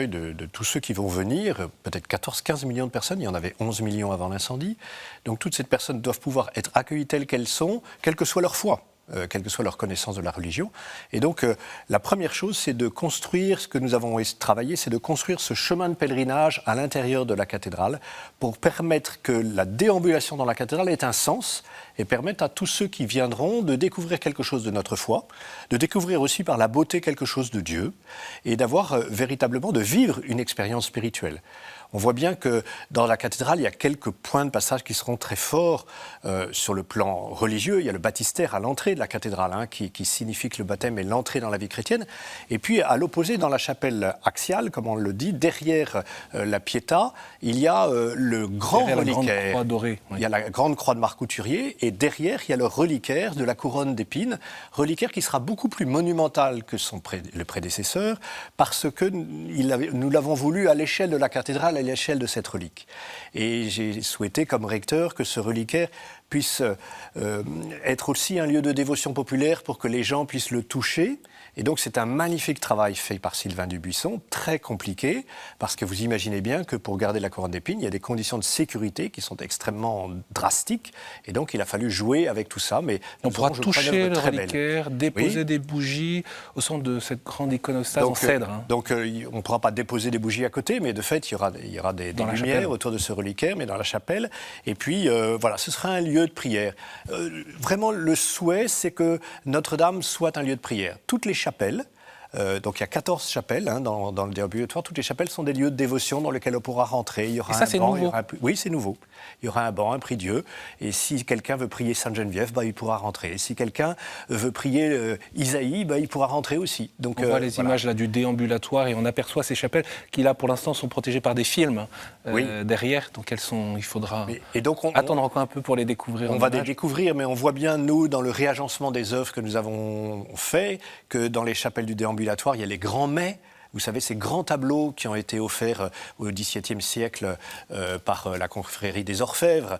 [SPEAKER 2] de tous ceux qui vont venir, peut-être 14-15 millions de personnes, il y en avait 11 millions avant l'incendie. Donc toutes ces personnes doivent pouvoir être accueillies telles qu'elles sont, quelle que soit leur foi. Quelle que soit leur connaissance de la religion. Et donc, la première chose, c'est de construire, ce que nous avons travaillé, c'est de construire ce chemin de pèlerinage à l'intérieur de la cathédrale pour permettre que la déambulation dans la cathédrale ait un sens et permette à tous ceux qui viendront de découvrir quelque chose de notre foi, de découvrir aussi par la beauté quelque chose de Dieu et d'avoir véritablement, de vivre une expérience spirituelle. On voit bien que dans la cathédrale, il y a quelques points de passage qui seront très forts sur le plan religieux. Il y a le baptistère à l'entrée de la cathédrale, qui signifie que le baptême est l'entrée dans la vie chrétienne. Et puis, à l'opposé, dans la chapelle axiale, comme on le dit, derrière la Pietà, il y a le grand reliquaire.
[SPEAKER 1] La grande croix dorée. Oui.
[SPEAKER 2] Il y a la grande croix de Marc Couturier. Et derrière, il y a le reliquaire de la couronne d'épines. Reliquaire qui sera beaucoup plus monumental que le prédécesseur, parce que nous l'avons voulu à l'échelle de la cathédrale, à l'échelle de cette relique. Et j'ai souhaité, comme recteur, que ce reliquaire puisse être aussi un lieu de dévotion populaire pour que les gens puissent le toucher. Et donc c'est un magnifique travail fait par Sylvain Dubuisson, très compliqué, parce que vous imaginez bien que pour garder la couronne d'épines, il y a des conditions de sécurité qui sont extrêmement drastiques, et donc il a fallu jouer avec tout ça. Mais
[SPEAKER 1] on pourra toucher le reliquaire, déposer des bougies au centre de cette grande iconostase en cèdre.
[SPEAKER 2] Donc on ne pourra pas déposer des bougies à côté, mais de fait il y aura des lumières autour de ce reliquaire, mais dans la chapelle. Et puis voilà, ce sera un lieu de prière. Vraiment le souhait, c'est que Notre-Dame soit un lieu de prière. Toutes les chapelles Donc il y a 14 chapelles dans le déambulatoire. Toutes les chapelles sont des lieux de dévotion dans lesquels on pourra rentrer. Il y aura
[SPEAKER 1] et ça, c'est nouveau.
[SPEAKER 2] Oui, c'est nouveau. Il y aura un banc, un prie-dieu. Et si quelqu'un veut prier Sainte-Geneviève, il pourra rentrer. Et si quelqu'un veut prier Isaïe, il pourra rentrer aussi. Donc,
[SPEAKER 1] on voit les images là, du déambulatoire et on aperçoit ces chapelles qui, là, pour l'instant, sont protégées par des films derrière. Donc il faudra attendre encore un peu pour les découvrir.
[SPEAKER 2] On va les découvrir, mais on voit bien, nous, dans le réagencement des œuvres que nous avons fait, que dans les chapelles du déambulatoire, il y a les grands mets. Vous savez, ces grands tableaux qui ont été offerts au XVIIe siècle par la confrérie des Orfèvres,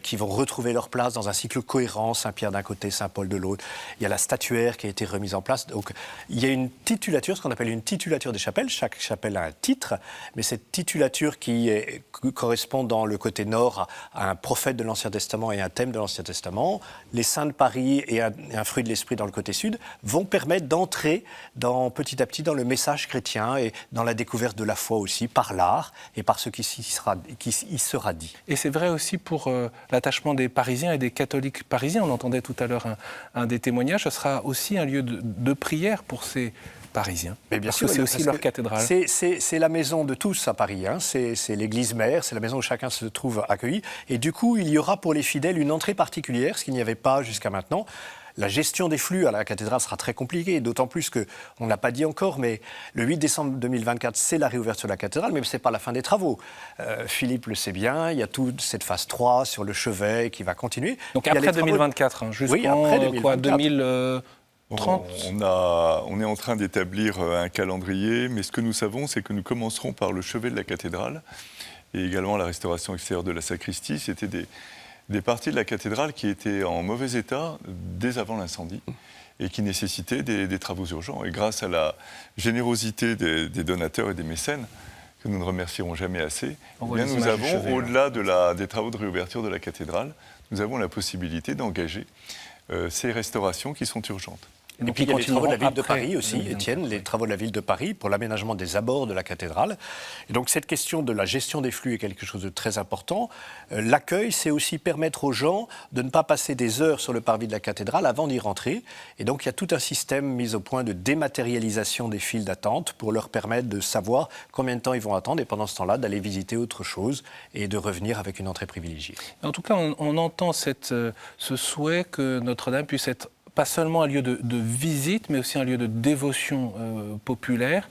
[SPEAKER 2] qui vont retrouver leur place dans un cycle cohérent, Saint-Pierre d'un côté, Saint-Paul de l'autre. Il y a la statuaire qui a été remise en place. Donc, il y a une titulature, ce qu'on appelle une titulature des chapelles. Chaque chapelle a un titre, mais cette titulature qui correspond dans le côté nord à un prophète de l'Ancien Testament et un thème de l'Ancien Testament, les saints de Paris et un fruit de l'esprit dans le côté sud, vont permettre d'entrer petit à petit dans le message chrétien et dans la découverte de la foi aussi, par l'art et par ce qui y sera dit.
[SPEAKER 1] Et c'est vrai aussi pour l'attachement des Parisiens et des catholiques parisiens. On entendait tout à l'heure un des témoignages. Ce sera aussi un lieu de prière pour ces Parisiens.
[SPEAKER 2] Mais bien
[SPEAKER 1] parce
[SPEAKER 2] sûr,
[SPEAKER 1] que c'est aussi leur cathédrale.
[SPEAKER 2] C'est la maison de tous à Paris. C'est l'église mère, c'est la maison où chacun se trouve accueilli. Et du coup, il y aura pour les fidèles une entrée particulière, ce qu'il n'y avait pas jusqu'à maintenant. La gestion des flux à la cathédrale sera très compliquée, d'autant plus qu'on ne l'a pas dit encore, mais le 8 décembre 2024, c'est la réouverture de la cathédrale, mais ce n'est pas la fin des travaux. Philippe le sait bien, il y a toute cette phase 3 sur le chevet qui va continuer.
[SPEAKER 1] Donc après 2024, jusqu'en
[SPEAKER 2] oui, après 2024.
[SPEAKER 1] 2030
[SPEAKER 3] On est en train d'établir un calendrier, mais ce que nous savons, c'est que nous commencerons par le chevet de la cathédrale et également la restauration extérieure de la sacristie. C'était des parties de la cathédrale qui étaient en mauvais état dès avant l'incendie et qui nécessitaient des travaux urgents. Et grâce à la générosité des donateurs et des mécènes, que nous ne remercierons jamais assez, nous avons, au-delà des travaux de réouverture de la cathédrale, nous avons la possibilité d'engager ces restaurations qui sont urgentes.
[SPEAKER 2] Et puis il y a les travaux de la ville de Paris aussi, Étienne, les travaux de la ville de Paris pour l'aménagement des abords de la cathédrale. Et donc cette question de la gestion des flux est quelque chose de très important. L'accueil, c'est aussi permettre aux gens de ne pas passer des heures sur le parvis de la cathédrale avant d'y rentrer. Et donc il y a tout un système mis au point de dématérialisation des files d'attente pour leur permettre de savoir combien de temps ils vont attendre et pendant ce temps-là d'aller visiter autre chose et de revenir avec une entrée privilégiée.
[SPEAKER 1] En tout cas, on entend ce souhait que Notre-Dame puisse être pas seulement un lieu de visite, mais aussi un lieu de dévotion populaire.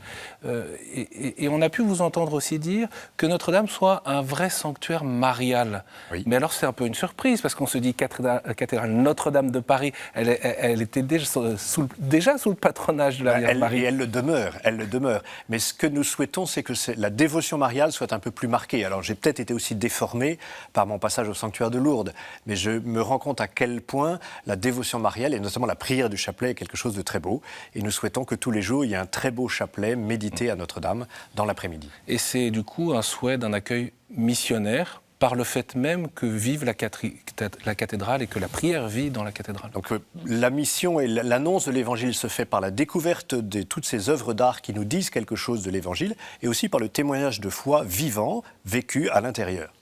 [SPEAKER 1] Et on a pu vous entendre aussi dire que Notre-Dame soit un vrai sanctuaire marial. Oui. Mais alors c'est un peu une surprise, parce qu'on se dit cathédrale Notre-Dame de Paris, elle était déjà sous le patronage de la Vierge Marie.
[SPEAKER 2] Et elle le demeure. Mais ce que nous souhaitons, c'est que la dévotion mariale soit un peu plus marquée. Alors j'ai peut-être été aussi déformé par mon passage au sanctuaire de Lourdes, mais je me rends compte à quel point la dévotion mariale, et notamment la prière du chapelet, est quelque chose de très beau. Et nous souhaitons que tous les jours, il y ait un très beau chapelet médité à Notre-Dame dans l'après-midi.
[SPEAKER 1] Et c'est du coup un souhait d'un accueil missionnaire par le fait même que vive la cathédrale et que la prière vit dans la cathédrale.
[SPEAKER 2] Donc la mission et l'annonce de l'Évangile se fait par la découverte de toutes ces œuvres d'art qui nous disent quelque chose de l'Évangile et aussi par le témoignage de foi vivant, vécu à l'intérieur.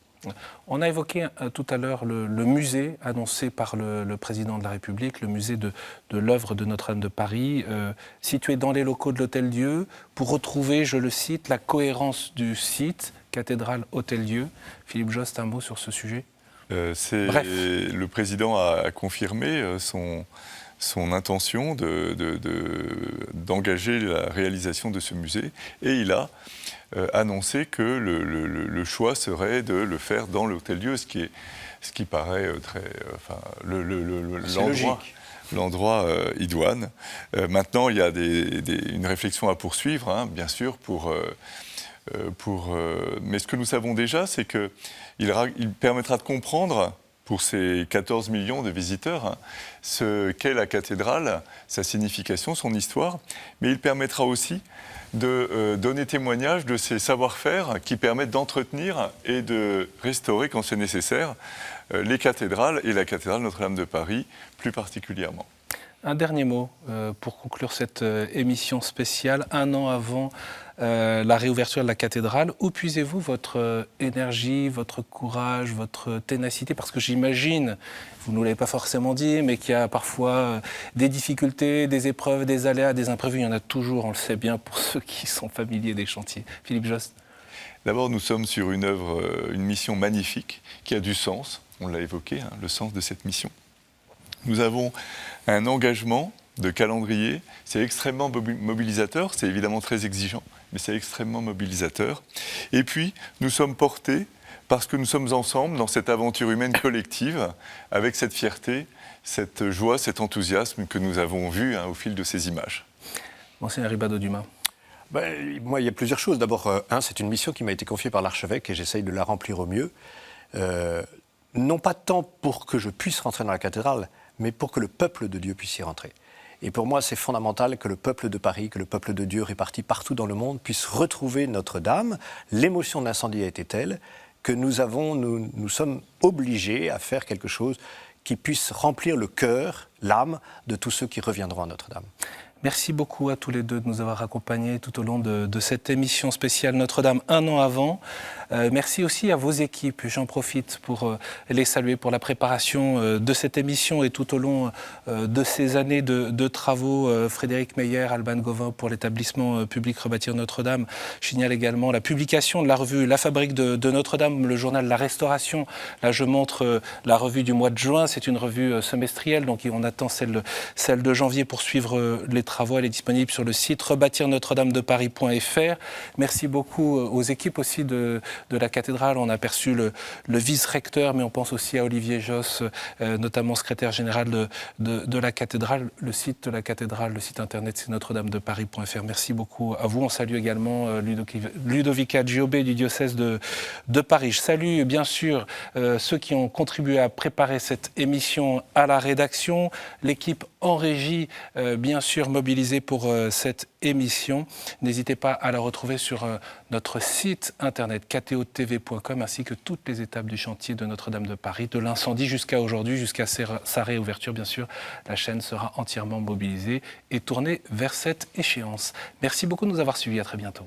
[SPEAKER 1] On a évoqué tout à l'heure le musée annoncé par le président de la République, le musée de l'œuvre de Notre-Dame de Paris, situé dans les locaux de l'Hôtel-Dieu, pour retrouver, je le cite, la cohérence du site, cathédrale Hôtel-Dieu. Philippe Jost, un mot sur ce sujet ?
[SPEAKER 3] Le président a confirmé son intention d'engager la réalisation de ce musée, et il a annoncé que le choix serait de le faire dans l'Hôtel-Dieu, ce qui paraît très... l'endroit idoine. Maintenant, il y a une réflexion à poursuivre, hein, bien sûr, mais ce que nous savons déjà, c'est qu'il permettra de comprendre, pour ces 14 millions de visiteurs, hein, ce qu'est la cathédrale, sa signification, son histoire, mais il permettra aussi de donner témoignage de ces savoir-faire qui permettent d'entretenir et de restaurer, quand c'est nécessaire, les cathédrales et la cathédrale Notre-Dame de Paris plus particulièrement.
[SPEAKER 1] Un dernier mot pour conclure cette émission spéciale, un an avant la réouverture de la cathédrale. Où puisez-vous votre énergie, votre courage, votre ténacité? Parce que j'imagine, vous ne nous l'avez pas forcément dit, mais qu'il y a parfois des difficultés, des épreuves, des aléas, des imprévus. Il y en a toujours, on le sait bien, pour ceux qui sont familiers des chantiers. Philippe Jost.
[SPEAKER 3] D'abord, nous sommes sur une œuvre, une mission magnifique qui a du sens. On l'a évoqué, hein, le sens de cette mission. Nous avons un engagement de calendrier. C'est extrêmement mobilisateur. C'est évidemment très exigeant, mais c'est extrêmement mobilisateur. Et puis, nous sommes portés parce que nous sommes ensemble dans cette aventure humaine collective, avec cette fierté, cette joie, cet enthousiasme que nous avons vu au fil de ces images.
[SPEAKER 1] Monseigneur Ribado-Dumas.
[SPEAKER 2] Moi, il y a plusieurs choses. D'abord, c'est une mission qui m'a été confiée par l'archevêque et j'essaye de la remplir au mieux. Non pas tant pour que je puisse rentrer dans la cathédrale, mais pour que le peuple de Dieu puisse y rentrer. Et pour moi, c'est fondamental que le peuple de Paris, que le peuple de Dieu réparti partout dans le monde puisse retrouver Notre-Dame. L'émotion de l'incendie a été telle que nous sommes obligés à faire quelque chose qui puisse remplir le cœur, l'âme de tous ceux qui reviendront à Notre-Dame.
[SPEAKER 1] Merci beaucoup à tous les deux de nous avoir accompagnés tout au long de cette émission spéciale Notre-Dame un an avant. Merci aussi à vos équipes. J'en profite pour les saluer pour la préparation de cette émission et tout au long de ces années de travaux. Frédéric Meyer, Alban Gauvin pour l'établissement public Rebâtir Notre-Dame. Je signale également la publication de la revue La Fabrique de Notre-Dame, le journal La Restauration. Là, je montre la revue du mois de juin. C'est une revue semestrielle, donc on attend celle de janvier pour suivre les travaux. Elle est disponible sur le site rebâtir-notre-dame-de-paris.fr. Merci beaucoup aux équipes aussi de la cathédrale. On a aperçu le vice-recteur, mais on pense aussi à Olivier Josse, notamment secrétaire général de la cathédrale. Le site de la cathédrale, le site internet, c'est notre-dame-de-paris.fr. Merci beaucoup à vous. On salue également Ludovica Giobbe du diocèse de Paris. Je salue bien sûr ceux qui ont contribué à préparer cette émission à la rédaction, l'équipe en régie, bien sûr mobilisée pour cette émission. N'hésitez pas à la retrouver sur notre site internet ktotv.com ainsi que toutes les étapes du chantier de Notre-Dame de Paris, de l'incendie jusqu'à aujourd'hui, jusqu'à sa réouverture. Bien sûr, la chaîne sera entièrement mobilisée et tournée vers cette échéance. Merci beaucoup de nous avoir suivis. À très bientôt.